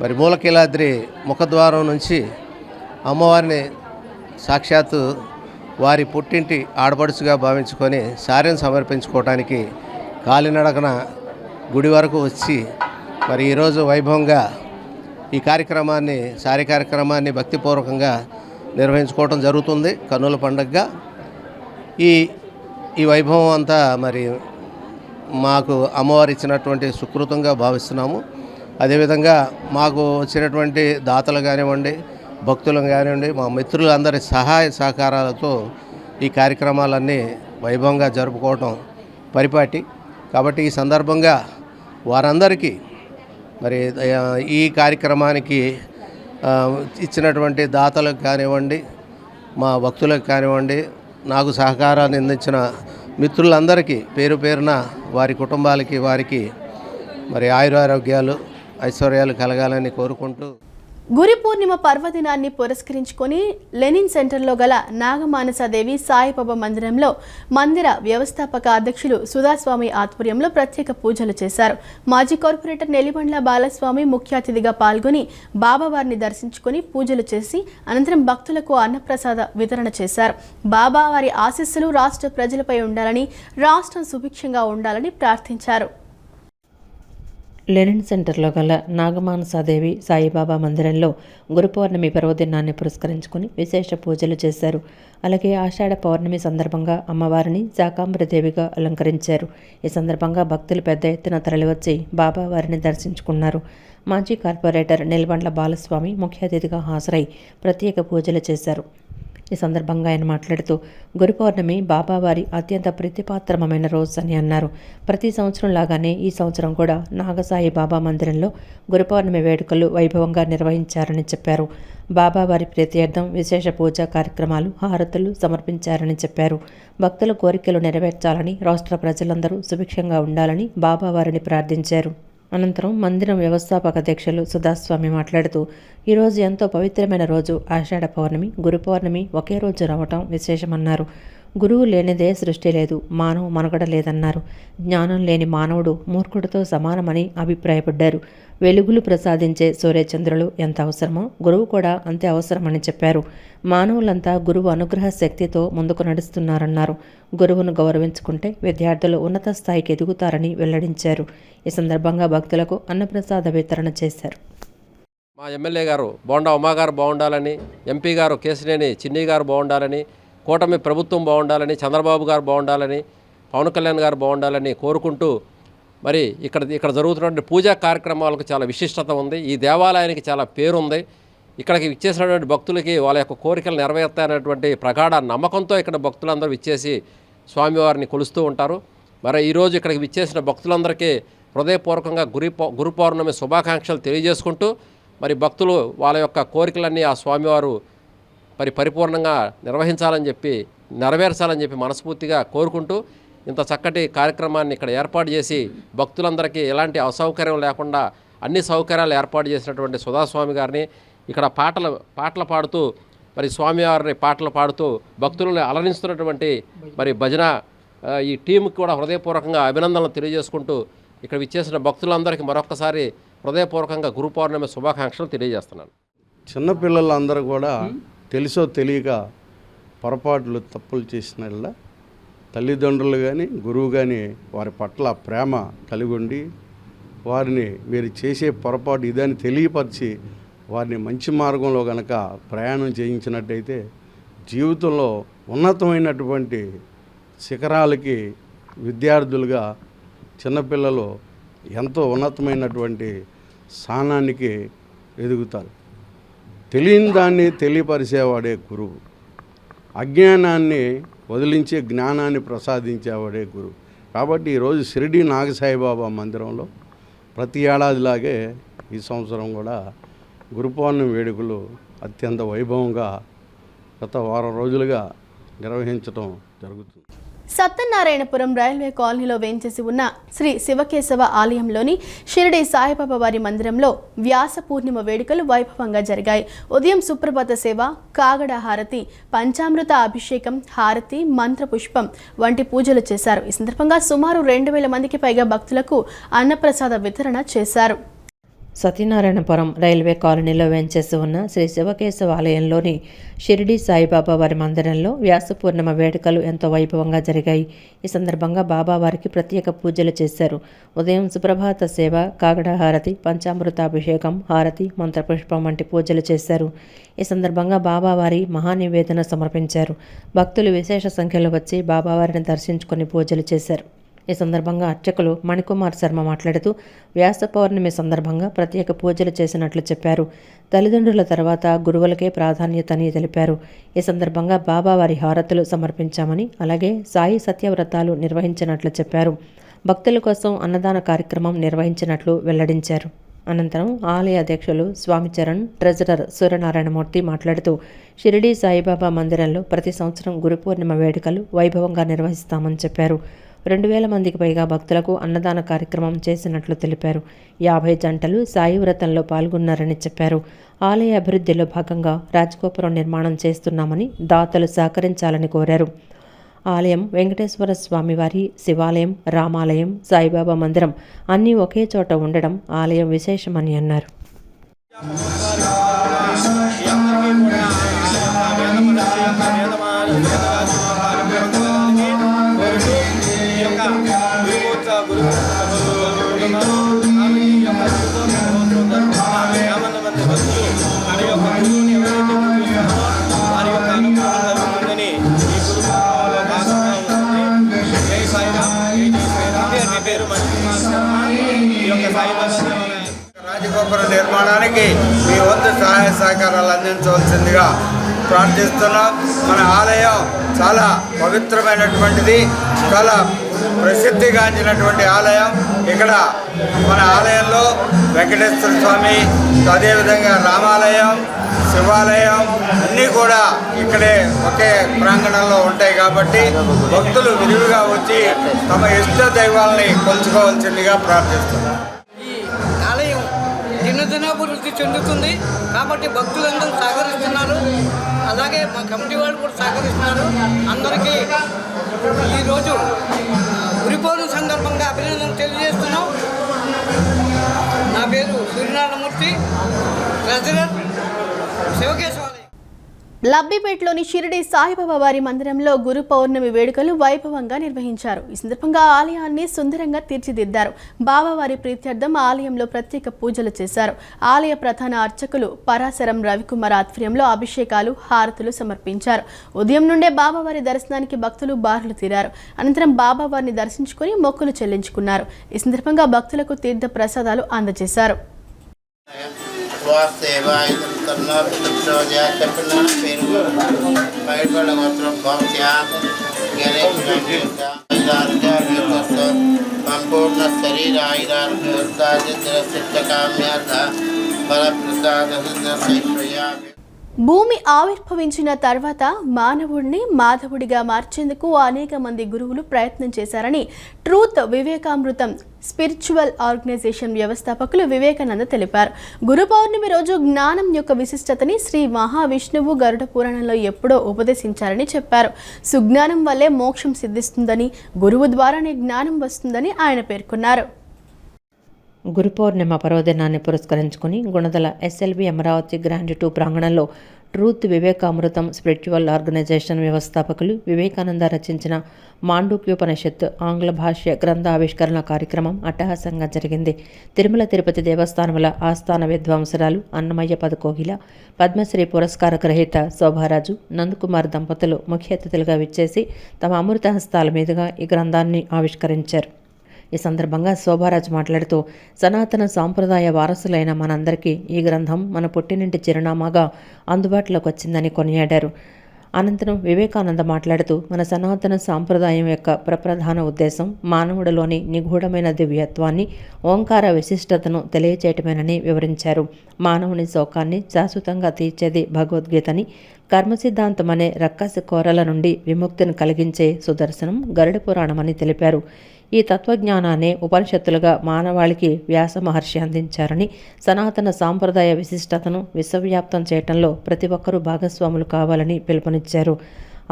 మరి మూలకీలాద్రి ముఖద్వారం నుంచి అమ్మవారిని సాక్షాత్తు వారి పుట్టింటి ఆడపడుచుగా భావించుకొని సారెను సమర్పించుకోవడానికి కాలినడకన గుడి వరకు వచ్చి మరి ఈరోజు వైభవంగా ఈ కార్యక్రమాన్ని భక్తిపూర్వకంగా నిర్వహించుకోవడం జరుగుతుంది. కన్నుల పండుగగా ఈ వైభవం అంతా మరి మాకు అమ్మవారు ఇచ్చినటువంటి సుకృతంగా భావిస్తున్నాము. అదేవిధంగా మాకు వచ్చినటువంటి దాతలు కానివ్వండి, భక్తులు కానివ్వండి, మా మిత్రులందరి సహాయ సహకారాలతో ఈ కార్యక్రమాలన్నీ వైభవంగా జరుపుకోవటం పరిపాటి. కాబట్టి ఈ సందర్భంగా వారందరికీ మరి ఈ కార్యక్రమానికి ఇచ్చినటువంటి దాతలకు కానివ్వండి, మా భక్తులకు కానివ్వండి, నాకు సహకారాన్ని అందించిన మిత్రులందరికీ పేరు పేరున వారి కుటుంబాలకి వారికి మరి ఆయురారోగ్యాలు ఐశ్వర్యాలు కలగాలని కోరుకుంటూ గురి పూర్ణిమ పర్వదినాన్ని పురస్కరించుకొని లెనిన్ సెంటర్లో గల నాగమానసాదేవి సాయిబాబా మందిరంలో మందిర వ్యవస్థాపక అధ్యక్షులు సుధాస్వామి ఆధ్వర్యంలో ప్రత్యేక పూజలు చేశారు. మాజీ కార్పొరేటర్ నెల్లిబండ్ల బాలస్వామి ముఖ్య అతిథిగా పాల్గొని బాబావారిని దర్శించుకొని పూజలు చేసి అనంతరం భక్తులకు అన్నప్రసాద వితరణ చేశారు. బాబా వారి ఆశీస్సులు రాష్ట్ర ప్రజలపై ఉండాలని, రాష్ట్రం సుభిక్షంగా ఉండాలని ప్రార్థించారు. లెనిన్ సెంటర్లో గల నాగమానసాదేవి సాయిబాబా మందిరంలో గురు పౌర్ణమి పర్వదినాన్ని పురస్కరించుకుని విశేష పూజలు చేశారు. అలాగే ఆషాఢ పౌర్ణమి సందర్భంగా అమ్మవారిని శాకంబరి దేవిగా అలంకరించారు. ఈ సందర్భంగా భక్తులు పెద్ద ఎత్తున తరలివచ్చి బాబా వారిని దర్శించుకున్నారు. మాజీ కార్పొరేటర్ నెల్లిబండ్ల బాలస్వామి ముఖ్య అతిథిగా హాజరై ప్రత్యేక పూజలు చేశారు. ఈ సందర్భంగా ఆయన మాట్లాడుతూ గురు పౌర్ణమి బాబావారి అత్యంత ప్రీతిపాత్రమైన రోజు అని అన్నారు. ప్రతి సంవత్సరం లాగానే ఈ సంవత్సరం కూడా నాగసాయి బాబా మందిరంలో గురు పౌర్ణమి వేడుకలు వైభవంగా నిర్వహించారని చెప్పారు. బాబావారి ప్రీత్యర్థం విశేష పూజా కార్యక్రమాలు, హారతులు సమర్పించారని చెప్పారు. భక్తుల కోరికలు నెరవేర్చాలని, రాష్ట్ర ప్రజలందరూ సుభిక్షంగా ఉండాలని బాబావారిని ప్రార్థించారు. అనంతరం మందిరం వ్యవస్థాపక అధ్యక్షులు సుధాస్వామి మాట్లాడుతూ ఈరోజు ఎంతో పవిత్రమైన రోజు ఆషాఢ పౌర్ణమి, గురు పౌర్ణమి ఒకే రోజు రావటం విశేషమన్నారు. గురువు లేనిదే సృష్టి లేదు, మానవ మనుగడ లేదన్నారు. జ్ఞానం లేని మానవుడు మూర్ఖుడితో సమానమని అభిప్రాయపడ్డారు. వెలుగులు ప్రసాదించే సూర్యచంద్రులు ఎంత అవసరమో గురువు కూడా అంతే అవసరమని చెప్పారు. మానవులంతా గురువు అనుగ్రహ శక్తితో ముందుకు నడుస్తున్నారన్నారు. గురువును గౌరవించుకుంటే విద్యార్థులు ఉన్నత స్థాయికి ఎదుగుతారని వెల్లడించారు. ఈ సందర్భంగా భక్తులకు అన్నప్రసాద వితరణ చేశారు. మా ఎమ్మెల్యే గారు బోండా ఉమా గారు బాగుండాలని, ఎంపీ గారు కేశినేని చిన్ని గారు బాగుండాలని, కూటమి ప్రభుత్వం బాగుండాలని, చంద్రబాబు గారు బాగుండాలని, పవన్ కళ్యాణ్ గారు బాగుండాలని కోరుకుంటూ మరి ఇక్కడ జరుగుతున్నటువంటి పూజా కార్యక్రమాలకు చాలా విశిష్టత ఉంది. ఈ దేవాలయానికి చాలా పేరుంది. ఇక్కడికి విచ్చేసినటువంటి భక్తులకి వాళ్ళ యొక్క కోరికలు నెరవేర్తాయనేటువంటి ప్రగాఢ నమ్మకంతో ఇక్కడ భక్తులందరూ విచ్చేసి స్వామివారిని కొలుస్తూ ఉంటారు. మరి ఈరోజు ఇక్కడికి విచ్చేసిన భక్తులందరికీ హృదయపూర్వకంగా గురు పౌర్ణమి శుభాకాంక్షలు తెలియజేసుకుంటూ మరి భక్తులు వాళ్ళ యొక్క కోరికలన్నీ ఆ స్వామివారు పరిపూర్ణంగా నెరవేర్చాలని చెప్పి మనస్ఫూర్తిగా కోరుకుంటూ ఇంత చక్కటి కార్యక్రమాన్ని ఇక్కడ ఏర్పాటు చేసి భక్తులందరికీ ఎలాంటి అసౌకర్యం లేకుండా అన్ని సౌకర్యాలు ఏర్పాటు చేసినటువంటి సుధాస్వామి గారిని ఇక్కడ పాటలు పాడుతూ మరి స్వామివారిని పాటలు పాడుతూ భక్తులను అలరిస్తున్నటువంటి మరి భజన ఈ టీంకి కూడా హృదయపూర్వకంగా అభినందనలు తెలియజేసుకుంటూ ఇక్కడ విచ్చేసిన భక్తులందరికీ మరొకసారి హృదయపూర్వకంగా గురు పౌర్ణమి శుభాకాంక్షలు తెలియజేస్తున్నాను. చిన్నపిల్లలందరూ కూడా తెలుసో తెలియక పొరపాట్లు తప్పులు చేసిన తల్లిదండ్రులు కానీ గురువు కానీ వారి పట్ల ప్రేమ కలిగి ఉండి వారిని మీరు చేసే పొరపాటు ఇదని తెలియపరిచి వారిని మంచి మార్గంలో కనుక ప్రయాణం చేయించినట్టయితే జీవితంలో ఉన్నతమైనటువంటి శిఖరాలకి విద్యార్థులుగా చిన్నపిల్లలు ఎంతో ఉన్నతమైనటువంటి స్థానానికి ఎదుగుతారు. తెలియని దాన్ని తెలియపరిచేవాడే గురువు, అజ్ఞానాన్ని వదిలించే జ్ఞానాన్ని ప్రసాదించేవాడే గురువు. కాబట్టి ఈరోజు షిరిడి నాగసాయిబాబా మందిరంలో ప్రతి ఏడాదిలాగే ఈ సంవత్సరం కూడా గురు పౌర్ణమి వేడుకలు అత్యంత వైభవంగా గత వారం రోజులుగా నిర్వహించడం జరుగుతుంది. సత్యనారాయణపురం రైల్వే కాలనీలో వేంచేసి ఉన్న శ్రీ శివకేశవ ఆలయంలోని షిరిడి సాయిబాబా వారి మందిరంలో వ్యాస పూర్ణిమ వేడుకలు వైభవంగా జరిగాయి. ఉదయం సుప్రభాత సేవ, కాగడ హారతి, పంచామృత అభిషేకం, హారతి, మంత్రపుష్పం వంటి పూజలు చేశారు. ఈ సందర్భంగా సుమారు 2000 మందికి పైగా భక్తులకు అన్నప్రసాద వితరణ చేశారు. సత్యనారాయణపురం రైల్వే కాలనీలో వేంచేసి ఉన్న శ్రీ శివకేశవ ఆలయంలోని షిరిడి సాయిబాబా వారి మందిరంలో వ్యాస పూర్ణిమ వేడుకలు ఎంతో వైభవంగా జరిగాయి. ఈ సందర్భంగా బాబావారికి ప్రత్యేక పూజలు చేశారు. ఉదయం సుప్రభాత సేవ, కాగడ హారతి, పంచామృతాభిషేకం, హారతి, మంత్రపుష్పం వంటి పూజలు చేశారు. ఈ సందర్భంగా బాబావారి మహానివేదన సమర్పించారు. భక్తులు విశేష సంఖ్యలో వచ్చి బాబావారిని దర్శించుకొని పూజలు చేశారు. ఈ సందర్భంగా అర్చకులు మణికుమార్ శర్మ మాట్లాడుతూ వ్యాస పౌర్ణమి సందర్భంగా ప్రత్యేక పూజలు చేసినట్లు చెప్పారు. తల్లిదండ్రుల తర్వాత గురువులకే ప్రాధాన్యతని తెలిపారు. ఈ సందర్భంగా బాబావారి హారతులు సమర్పించామని, అలాగే సాయి సత్యవ్రతాలు నిర్వహించినట్లు చెప్పారు. భక్తుల కోసం అన్నదాన కార్యక్రమం నిర్వహించినట్లు వెల్లడించారు. అనంతరం ఆలయ అధ్యక్షులు స్వామి చరణ్, ట్రెజరర్ సూర్యనారాయణమూర్తి మాట్లాడుతూ షిరిడి సాయిబాబా మందిరంలో ప్రతి సంవత్సరం గురు పూర్ణిమ వేడుకలు వైభవంగా నిర్వహిస్తామని చెప్పారు. 2000 మందికి పైగా భక్తులకు అన్నదాన కార్యక్రమం చేసినట్లు తెలిపారు. 50 జంటలు సాయి వ్రతంలో పాల్గొన్నారని చెప్పారు. ఆలయ అభివృద్ధిలో భాగంగా రాజగోపురం నిర్మాణం చేస్తున్నామని దాతలు సహకరించాలని కోరారు. ఆలయం వెంకటేశ్వర స్వామివారి, శివాలయం, రామాలయం, సాయిబాబా మందిరం అన్నీ ఒకే చోట ఉండడం ఆలయం విశేషమని అన్నారు. రాజగోపుర నిర్మాణానికి మీ వంతు సహాయ సహకారాలు అందించవలసిందిగా ప్రార్థిస్తున్నాం. మన ఆలయం చాలా పవిత్రమైనటువంటిది, చాలా ప్రసిద్ధిగాంచినటువంటి ఆలయం. ఇక్కడ మన ఆలయంలో వెంకటేశ్వర స్వామి, అదేవిధంగా రామాలయం, శివాలయం అన్నీ కూడా ఇక్కడే ఒకే ప్రాంగణంలో ఉంటాయి. కాబట్టి భక్తులు విరివిగా వచ్చి తమ ఇష్ట దైవాలని కొలుచుకోవాల్సిందిగా ప్రార్థిస్తున్నాం. ఆలయం దినదినాభివృద్ధి చెందుతుంది కాబట్టి భక్తులందరూ సహకరిస్తున్నారు. అలాగే మా కమిటీ వాళ్ళు కూడా సహకరిస్తున్నారు. అందరికీ ఈరోజు గురు పౌర్ణమి సందర్భంగా అభినందనలు తెలియజేస్తున్నాం. నా పేరు సూర్యనారాయణమూర్తి, ట్రెజరర్ శివకేశవ. లబ్బిపేటలోని షిరిడి సాయిబాబా వారి మందిరంలో గురు పౌర్ణమి వేడుకలు వైభవంగా నిర్వహించారు. ఈ సందర్భంగా ఆలయాన్ని సుందరంగా తీర్చిదిద్దారు. బాబావారి ప్రీత్యర్థం ఆలయంలో ప్రత్యేక పూజలు చేశారు. ఆలయ ప్రధాన అర్చకులు పరాశరం రవికుమార్ ఆధ్వర్యంలో అభిషేకాలు, హారతులు సమర్పించారు. ఉదయం నుండే బాబావారి దర్శనానికి భక్తులు బారులు తీరారు. అనంతరం బాబావారిని దర్శించుకుని మొక్కులు చెల్లించుకున్నారు. ఈ సందర్భంగా భక్తులకు తీర్థ ప్రసాదాలు అందజేశారు. సంపూర్ణ శరీర ఆయురారోగ్యకామ్యార్థ ఫలప్రసాద భూమి ఆవిర్భవించిన తర్వాత మానవుడిని మాధవుడిగా మార్చేందుకు అనేక మంది గురువులు ప్రయత్నం చేశారని ట్రూత్ వివేకామృతం స్పిరిచువల్ ఆర్గనైజేషన్ వ్యవస్థాపకులు వివేకానంద తెలిపారు. గురు పౌర్ణమి రోజు జ్ఞానం యొక్క విశిష్టతని శ్రీ మహావిష్ణువు గరుడ పురాణంలో ఎప్పుడో ఉపదేశించారని చెప్పారు. సుజ్ఞానం వల్లే మోక్షం సిద్ధిస్తుందని, గురువు ద్వారానే జ్ఞానం వస్తుందని ఆయన పేర్కొన్నారు. గురు పౌర్ణిమ పర్వదినాన్ని పురస్కరించుకుని గుణదల ఎస్ఎల్వి అమరావతి గ్రాండ్ 2 ప్రాంగణంలో ట్రూత్ వివేకామృతం స్పిరిచువల్ ఆర్గనైజేషన్ వ్యవస్థాపకులు వివేకానంద రచించిన మాండూక్యోపనిషత్తు ఆంగ్ల భాష్య గ్రంథ ఆవిష్కరణ కార్యక్రమం అట్టహాసంగా జరిగింది. తిరుమల తిరుపతి దేవస్థానముల ఆస్థాన విద్వాంసరాలు అన్నమయ్య పదకోగిల, పద్మశ్రీ పురస్కార గ్రహీత శోభారాజు, నందకుమార్ దంపతులు ముఖ్య అతిథులుగా విచ్చేసి తమ అమృత హస్తాల మీదుగా ఈ గ్రంథాన్ని ఆవిష్కరించారు. ఈ సందర్భంగా శోభారాజు మాట్లాడుతూ సనాతన సాంప్రదాయ వారసులైన మనందరికీ ఈ గ్రంథం మన పుట్టినింటి చిరునామాగా అందుబాటులోకి వచ్చిందని కొనియాడారు. అనంతరం వివేకానంద మాట్లాడుతూ మన సనాతన సాంప్రదాయం యొక్క ప్రప్రధాన ఉద్దేశం మానవుడిలోని నిగూఢమైన దివ్యత్వాన్ని, ఓంకార విశిష్టతను తెలియచేయటమేనని వివరించారు. మానవుని శోకాన్ని శాశ్వతంగా తీర్చేది భగవద్గీతని, కర్మ సిద్ధాంతం అనే రక్కసి కోరల నుండి విముక్తిని కలిగించే సుదర్శనం గరుడ పురాణమని తెలిపారు. ఈ తత్వజ్ఞానాన్ని ఉపనిషత్తులుగా మానవాళికి వ్యాస మహర్షి అందించారని, సనాతన సాంప్రదాయ విశిష్టతను విశ్వవ్యాప్తం చేయటంలో ప్రతి ఒక్కరూ భాగస్వాములు కావాలని పిలుపునిచ్చారు.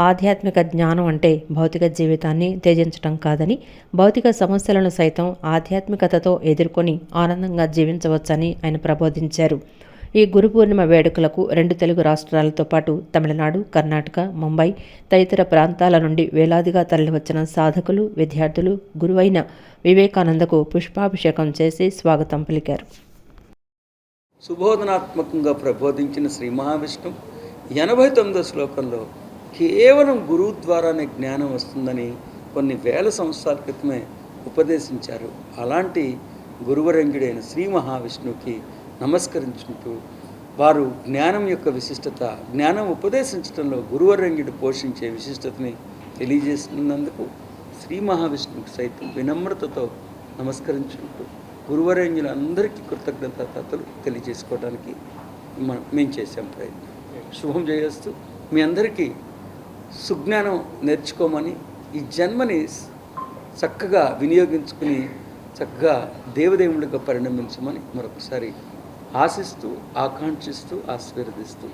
ఆధ్యాత్మిక జ్ఞానం అంటే భౌతిక జీవితాన్ని త్యజించటం కాదని, భౌతిక సమస్యలను సైతం ఆధ్యాత్మికతతో ఎదుర్కొని ఆనందంగా జీవించవచ్చని ఆయన ప్రబోధించారు. ఈ గురు పూర్ణిమ వేడుకలకు 2 తెలుగు రాష్ట్రాలతో పాటు తమిళనాడు, కర్ణాటక, ముంబై తదితర ప్రాంతాల నుండి వేలాదిగా తరలివచ్చిన సాధకులు, విద్యార్థులు గురువైన వివేకానందకు పుష్పాభిషేకం చేసి స్వాగతం పలికారు. సుబోధనాత్మకంగా ప్రబోధించిన శ్రీ మహావిష్ణు 89వ శ్లోకంలో కేవలం గురువు ద్వారానే జ్ఞానం వస్తుందని కొన్ని వేల సంవత్సరాల క్రితమే ఉపదేశించారు. అలాంటి గురువరంగుడైన శ్రీ మహావిష్ణువుకి నమస్కరించుకుంటూ వారు జ్ఞానం యొక్క విశిష్టత, జ్ఞానం ఉపదేశించడంలో గురువరంగుడు పోషించే విశిష్టతని తెలియజేస్తున్నందుకు శ్రీ మహావిష్ణువుకి సైతం వినమ్రతతో నమస్కరించుకుంటూ గురువరంగులందరికీ కృతజ్ఞతలు తెలియజేసుకోవడానికి మేము చేసాం ప్రయత్నం. శుభం చేయస్తూ మీ అందరికీ సుజ్ఞానం నేర్చుకోమని, ఈ జన్మని చక్కగా వినియోగించుకుని చక్కగా దేవదేవుడిగా పరిణమించమని మరొకసారి ఆశిస్తూ, ఆకాంక్షిస్తూ, ఆశీర్వదిస్తూ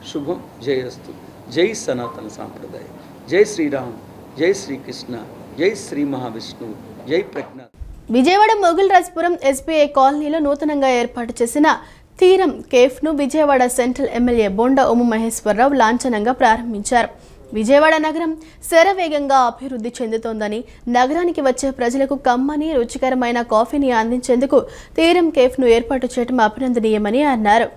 శుభం జయస్తు. జై సనాతన సాంప్రదాయం, జై శ్రీరామ్, జై శ్రీకృష్ణ, జై శ్రీ మహావిష్ణువు, జై ప్రజ్ఞ. విజయవాడ మొగుల్ రాజ్పురం ఎస్బీఐ కాలనీలో నూతనంగా ఏర్పాటు చేసిన తీరం కేఫ్ను విజయవాడ సెంట్రల్ ఎమ్మెల్యే బొండా ఉమామహేశ్వరరావు లాంఛనంగా ప్రారంభించారు. విజయవాడ నగరం శరవేగంగా అభివృద్ధి చెందుతోందని, నగరానికి వచ్చే ప్రజలకు కమ్మని, రుచికరమైన కాఫీని అందించేందుకు తీరం కేఫ్ను ఏర్పాటు చేయడం అభినందనీయమని అన్నారు.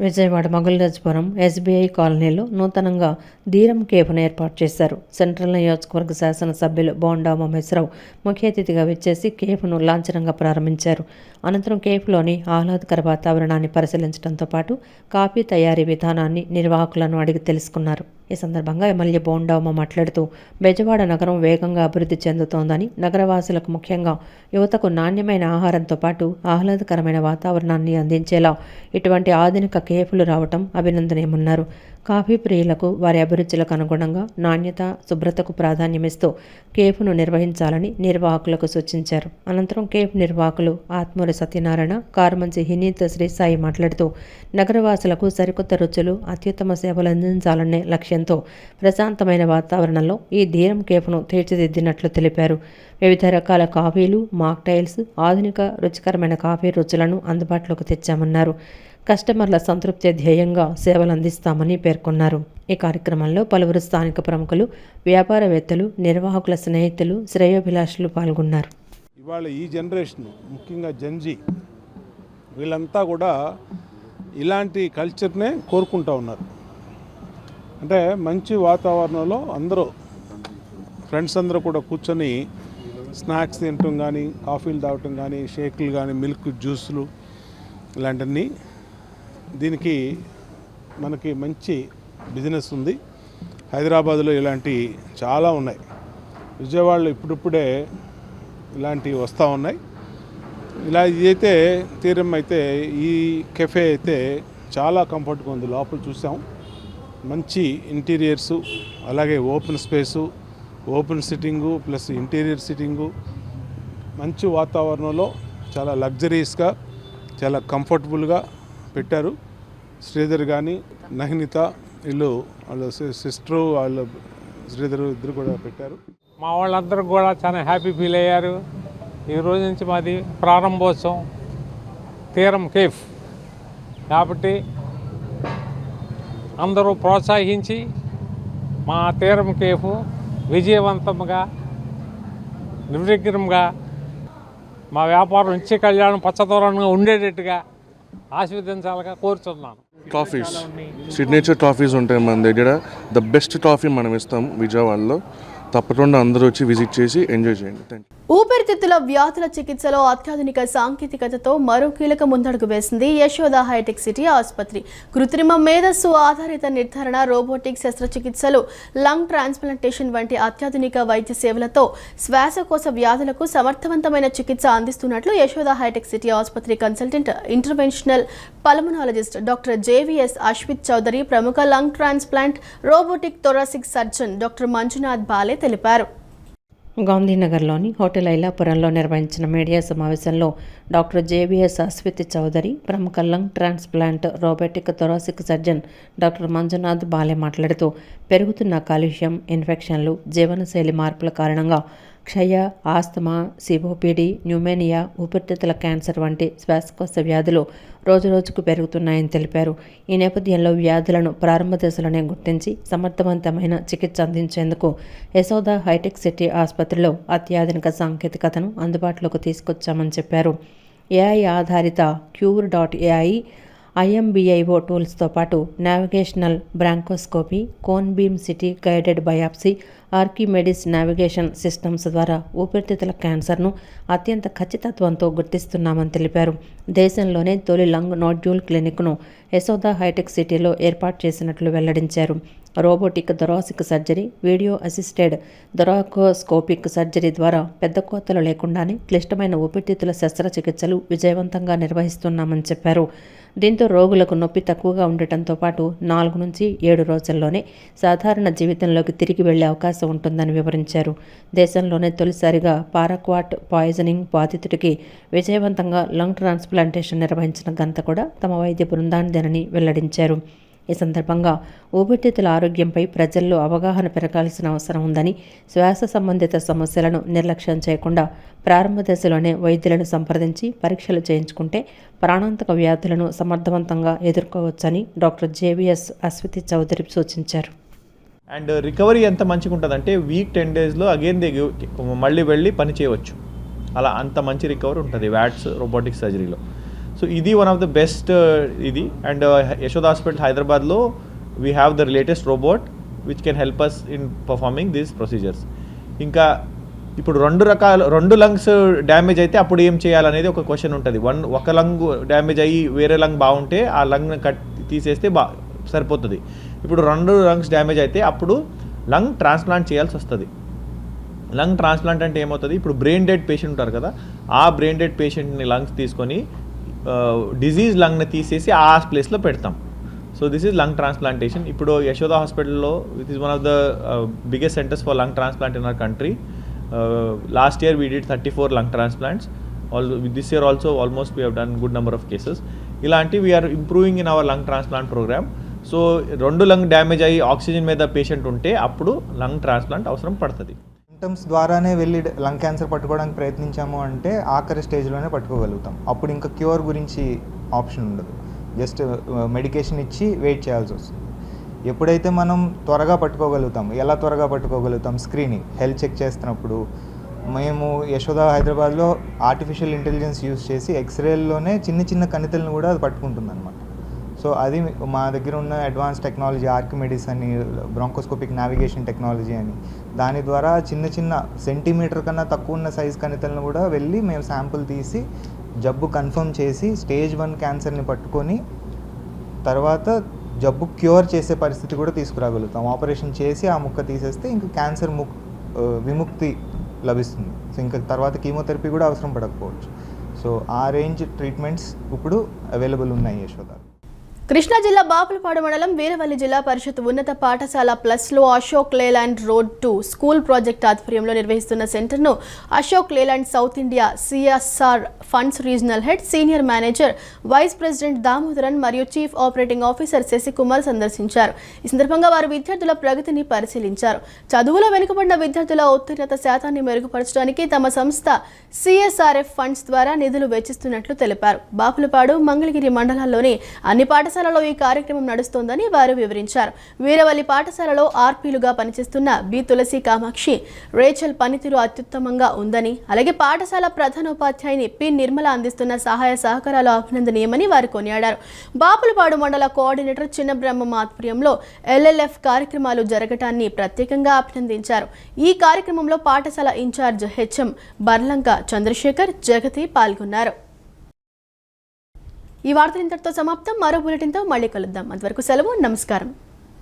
విజయవాడ మొగల్రాజ్పురం ఎస్బీఐ కాలనీలో నూతనంగా ధీరం కేఫ్ను ఏర్పాటు చేశారు. సెంట్రల్ నియోజకవర్గ శాసనసభ్యులు బోండా ఉమామహేశ్వరరావు ముఖ్య అతిథిగా విచ్చేసి కేఫ్ను లాంఛనంగా ప్రారంభించారు. అనంతరం కేఫ్లోని ఆహ్లాదకర వాతావరణాన్ని పరిశీలించడంతో పాటు కాఫీ తయారీ విధానాన్ని నిర్వాహకులను అడిగి తెలుసుకున్నారు. ఈ సందర్భంగా ఎమ్మెల్యే బోండా ఉమ మాట్లాడుతూ బెజవాడ నగరం వేగంగా అభివృద్ధి చెందుతోందని, నగరవాసులకు ముఖ్యంగా యువతకు నాణ్యమైన ఆహారంతో పాటు ఆహ్లాదకరమైన వాతావరణాన్ని అందించేలా ఇటువంటి ఆధునిక కేఫ్లు రావటం అభినందనీయమన్నారు. కాఫీ ప్రియులకు వారి అభిరుచులకు అనుగుణంగా నాణ్యత, శుభ్రతకు ప్రాధాన్యమిస్తూ కేఫ్ను నిర్వహించాలని నిర్వాహకులకు సూచించారు. అనంతరం కేఫ్ నిర్వాహకులు ఆత్మూరి సత్యనారాయణ, కారుమంచి హినీత్ శ్రీసాయి మాట్లాడుతూ నగరవాసులకు సరికొత్త రుచులు, అత్యుత్తమ సేవలు అందించాలనే లక్ష్యంతో ప్రశాంతమైన వాతావరణంలో ఈ ధీరం కేఫ్ను తీర్చిదిద్దినట్లు తెలిపారు. వివిధ రకాల కాఫీలు, మాక్టైల్స్, ఆధునిక రుచికరమైన కాఫీ రుచులను అందుబాటులోకి తెచ్చామన్నారు. కస్టమర్ల సంతృప్తి ధ్యేయంగా సేవలు అందిస్తామని పేర్కొన్నారు. ఈ కార్యక్రమంలో పలువురు స్థానిక ప్రముఖులు, వ్యాపారవేత్తలు, నిర్వాహకుల స్నేహితులు, శ్రేయోభిలాషులు పాల్గొన్నారు. ఇవాళ ఈ జనరేషన్, ముఖ్యంగా జెన్జీ, వీళ్ళంతా కూడా ఇలాంటి కల్చర్నే కోరుకుంటూ ఉన్నారు. అంటే మంచి వాతావరణంలో అందరూ ఫ్రెండ్స్ అందరూ కూడా కూర్చొని స్నాక్స్ తినటం కానీ, కాఫీలు తాగటం కానీ, షేకులు కానీ, మిల్క్ జ్యూసులు ఇలాంటివన్నీ దీనికి మనకి మంచి బిజినెస్ ఉంది. హైదరాబాద్లో ఇలాంటి చాలా ఉన్నాయి. విజయవాడలో ఇప్పుడిప్పుడే ఇలాంటివి వస్తూ ఉన్నాయి. ఇలా ఇదైతే తీరం అయితే ఈ కెఫే అయితే చాలా కంఫర్ట్గా ఉంది. లోపల చూసాం, మంచి ఇంటీరియర్సు, అలాగే open space, open sitting plus interior sitting, మంచి వాతావరణంలో చాలా లగ్జరీస్గా చాలా కంఫర్టబుల్గా పెట్టారు. శ్రీధర్ కానీ నహినిత వీళ్ళు వాళ్ళ సిస్టరు వాళ్ళ శ్రీధర్ ఇద్దరు కూడా పెట్టారు. మా వాళ్ళందరూ కూడా చాలా హ్యాపీ ఫీల్ అయ్యారు. ఈ రోజు నుంచి మాది ప్రారంభోత్సవం తీరం కేఫ్ కాబట్టి అందరూ ప్రోత్సహించి మా తీరం కేఫ్ విజయవంతంగా నిర్విఘ్నంగా మా వ్యాపారం నిత్య కళ్యాణం పచ్చదూరంగా ఉండేటట్టుగా ఆశీర్వదించాలని కోరుతున్నాను. టాఫీస్ సిగ్నేచర్ టాఫీస్ ఉంటాయి మన దగ్గర. ద బెస్ట్ టాఫీ మనం ఇస్తాం విజయవాడలో. తప్పకుండా అందరూ వచ్చి విజిట్ చేసి ఎంజాయ్ చేయండి. Thank you. ఊపిరితిత్తుల వ్యాధుల చికిత్సలో అత్యాధునిక సాంకేతికతతో మరో కీలక ముందడుగు వేసింది యశోద హైటెక్ సిటీ ఆసుపత్రి. కృత్రిమ మేధస్సు ఆధారిత నిర్ధారణ, రోబోటిక్ శస్త్రచికిత్సలు, లంగ్ ట్రాన్స్ప్లాంటేషన్ వంటి అత్యాధునిక వైద్య సేవలతో శ్వాసకోశ వ్యాధులకు సమర్థవంతమైన చికిత్స అందిస్తున్నట్లు యశోద హైటెక్ సిటీ ఆసుపత్రి consultant interventional pulmonologist doctor JVS Ashwith Chowdary, ప్రముఖ lung transplant robotic thoracic surgeon doctor Manjunath Bale తెలిపారు. గాంధీనగర్లోని హోటల్ ఐలాపురంలో నిర్వహించిన మీడియా సమావేశంలో డాక్టర్ జేవీఎస్ అశ్విత్ చౌదరి, ప్రముఖ lung transplant robotic thoracic surgeon doctor Manjunath బాలే మాట్లాడుతూ పెరుగుతున్న కాలుష్యం, ఇన్ఫెక్షన్లు, జీవనశైలి మార్పుల కారణంగా క్షయ, ఆస్తమా, సిఓపిడి, న్యూమోనియా, ఊపిరితిత్తుల క్యాన్సర్ వంటి శ్వాసకోశ వ్యాధులు రోజురోజుకు పెరుగుతున్నాయని తెలిపారు. ఈ నేపథ్యంలో వ్యాధులను ప్రారంభ దశలోనే గుర్తించి సమర్థవంతమైన చికిత్స అందించేందుకు యశోద హైటెక్ సిటీ ఆసుపత్రిలో అత్యాధునిక సాంకేతికతను అందుబాటులోకి తీసుకొచ్చామని చెప్పారు. ఏఐ ఆధారిత క్యూర్.ai, IMBIO టూల్స్తో పాటు navigational bronchoscopy, cone beam CT guided biopsy, Archimedes navigation systems ద్వారా ఊపిరితిత్తుల క్యాన్సర్ను అత్యంత ఖచ్చితత్వంతో గుర్తిస్తున్నామని తెలిపారు. దేశంలోనే తొలి లంగ్ నోడ్యూల్ క్లినిక్ను యశోద హైటెక్ సిటీలో ఏర్పాటు చేసినట్లు వెల్లడించారు. Robotic thoracic surgery, video assisted thoracoscopic surgery ద్వారా పెద్ద కోతలు లేకుండానే క్లిష్టమైన ఊపిరితిత్తుల శస్త్రచికిత్సలు విజయవంతంగా నిర్వహిస్తున్నామని చెప్పారు. దీంతో రోగులకు నొప్పి తక్కువగా ఉండటంతో పాటు 4 నుంచి 7 రోజుల్లోనే సాధారణ జీవితంలోకి తిరిగి వెళ్లే అవకాశం ఉంటుందని వివరించారు. దేశంలోనే తొలిసారిగా పారాక్వాట్ పాయిజనింగ్ బాధితుడికి విజయవంతంగా లంగ్ ట్రాన్స్ప్లాంటేషన్ నిర్వహించిన ఘనత కూడా తమ వైద్య బృందానిదేనని వెల్లడించారు. ఈ సందర్భంగా ఊపిరితిత్తుల ఆరోగ్యంపై ప్రజల్లో అవగాహన పెరగాల్సిన అవసరం ఉందని, శ్వాస సంబంధిత సమస్యలను నిర్లక్ష్యం చేయకుండా ప్రారంభ దశలోనే వైద్యులను సంప్రదించి పరీక్షలు చేయించుకుంటే ప్రాణాంతక వ్యాధులను సమర్థవంతంగా ఎదుర్కోవచ్చని డాక్టర్ జేవీఎస్ అశ్విత్ చౌదరి సూచించారు. అండ్ రికవరీ ఎంత మంచిగా ఉంటుందంటే వీక్ 10 డేస్లో అగైన్ మళ్ళీ వెళ్ళి పని చేయవచ్చు. అలా అంత మంచి రికవరీ ఉంటుంది వ్యాట్స్ రోబోటిక్ సర్జరీలో. సో ఇది వన్ ఆఫ్ ద బెస్ట్ ఇది. అండ్ యశోద హాస్పిటల్ హైదరాబాద్లో we have the latest robot which can help us in performing these procedures. ఇంకా ఇప్పుడు 2 లంగ్స్ డ్యామేజ్ అయితే అప్పుడు ఏం చేయాలనేది ఒక క్వశ్చన్ ఉంటుంది. ఒక లంగ్ డ్యామేజ్ అయ్యి వేరే లంగ్ బాగుంటే ఆ లంగ్ని తీసేస్తే సరిపోతుంది. ఇప్పుడు 2 లంగ్స్ డ్యామేజ్ అయితే అప్పుడు లంగ్ ట్రాన్స్ప్లాంట్ చేయాల్సి వస్తుంది. లంగ్ ట్రాన్స్ప్లాంట్ అంటే ఏమవుతుంది, ఇప్పుడు బ్రెయిన్ డెడ్ పేషెంట్ ఉంటారు కదా, ఆ బ్రెయిన్ డెడ్ పేషెంట్ని లంగ్స్ తీసుకొని డిజీజ్ లంగ్ని తీసేసి ఆ ప్లేస్లో పెడతాం. So this is lung transplantation. ఇప్పుడు యశోద హాస్పిటల్లో which is one of the biggest centres for lung transplant in our country. Last year we did 34 lung transplants. This year also almost we have done good number of cases. ఇలాంటి we are improving in our lung transplant program. So 2 lung damage అయ్యి oxygen మీద patient ఉంటే అప్పుడు lung transplant అవసరం పడుతుంది. Symptoms ద్వారానే వెళ్ళి lung cancer పట్టుకోవడానికి ప్రయత్నించాము అంటే ఆఖరి స్టేజ్లోనే పట్టుకోగలుగుతాం. అప్పుడు ఇంకా క్యూర్ గురించి ఆప్షన్ ఉండదు, జస్ట్ మెడికేషన్ ఇచ్చి వెయిట్ చేయాల్సి వస్తుంది. ఎప్పుడైతే మనం త్వరగా పట్టుకోగలుగుతాం, ఎలా త్వరగా పట్టుకోగలుగుతాం, స్క్రీనింగ్ హెల్త్ చెక్ చేస్తున్నప్పుడు మేము యశోద హైదరాబాద్లో ఆర్టిఫిషియల్ ఇంటెలిజెన్స్ యూస్ చేసి ఎక్స్రేల్లోనే చిన్న కణితులను కూడా అది పట్టుకుంటుంది అనమాట. సో అది మా దగ్గర ఉన్న అడ్వాన్స్ టెక్నాలజీ ఆర్కిమెడిస్ అని, బ్రాంకోస్కోపిక్ నావిగేషన్ టెక్నాలజీ అని, దాని ద్వారా చిన్న సెంటీమీటర్ కన్నా తక్కువ ఉన్న సైజ్ కణితులను కూడా వెళ్ళి మేము శాంపుల్ తీసి జబ్బు కన్ఫర్మ్ చేసి స్టేజ్ 1 క్యాన్సర్ని పట్టుకొని తర్వాత జబ్బు క్యూర్ చేసే పరిస్థితి కూడా తీసుకురాగలుగుతాం. ఆపరేషన్ చేసి ఆ ముక్క తీసేస్తే ఇంకా క్యాన్సర్ విముక్తి లభిస్తుంది. సో ఇంకా తర్వాత కీమోథెరపీ కూడా అవసరం పడకపోవచ్చు. సో ఆ రేంజ్ ట్రీట్మెంట్స్ ఇప్పుడు అవైలబుల్ ఉన్నాయి యశోద. కృష్ణా జిల్లా బాపులపాడు మండలం వీరవల్లి జిల్లా పరిషత్ ఉన్నత పాఠశాల ప్లస్లో Ashok Leyland road 2 school project ఆధ్వర్యంలో నిర్వహిస్తున్న సెంటర్ను Ashok Leyland South India CSR funds regional head, senior manager, vice president Damodaran మరియు చీఫ్ ఆపరేటింగ్ ఆఫీసర్ శశికుమార్ సందర్శించారు. ఈ సందర్భంగా వారు విద్యార్థుల ప్రగతిని పరిశీలించారు. చదువులో వెనుకబడిన విద్యార్థుల ఉత్తీర్ణత శాతాన్ని మెరుగుపరచడానికి తమ సంస్థ సిఎస్ఆర్ఎఫ్ ఫండ్స్ ద్వారా నిధులు వెచ్చిస్తున్నట్లు తెలిపారు. బాపులపాడు, మంగళగిరి మండలాల్లోని అన్ని పాఠశాలలో ఈ కార్యక్రమం నడుస్తోందని వారు వివరించారు. వీరవల్లి పాఠశాలలో ఆర్పీలుగా పనిచేస్తున్న బి తులసి కామాక్షి, రేచల్ పనితీరు అత్యుత్తమంగా ఉందని, అలాగే పాఠశాల ప్రధానోపాధ్యాయుని పి నిర్మల అందిస్తున్న సహాయ సహకారాలు అభినందనీయమని వారు కొనియాడారు. బాపులపాడు మండల కోఆర్డినేటర్ చిన్న బ్రహ్మ ఆధ్వర్యంలో ఎల్ఎల్ఎఫ్ కార్యక్రమాలు జరగటాన్ని ప్రత్యేకంగా అభినందించారు. ఈ కార్యక్రమంలో పాఠశాల ఇన్ఛార్జ్ హెచ్ఎం బర్లంక చంద్రశేఖర్, జగతి పాల్గొన్నారు. ఈ వార్తలు ఇంతటితో సమాప్తం. మరో బులెటిన్తో మళ్ళీ కలుద్దాం. అంతవరకు సెలవు, నమస్కారం.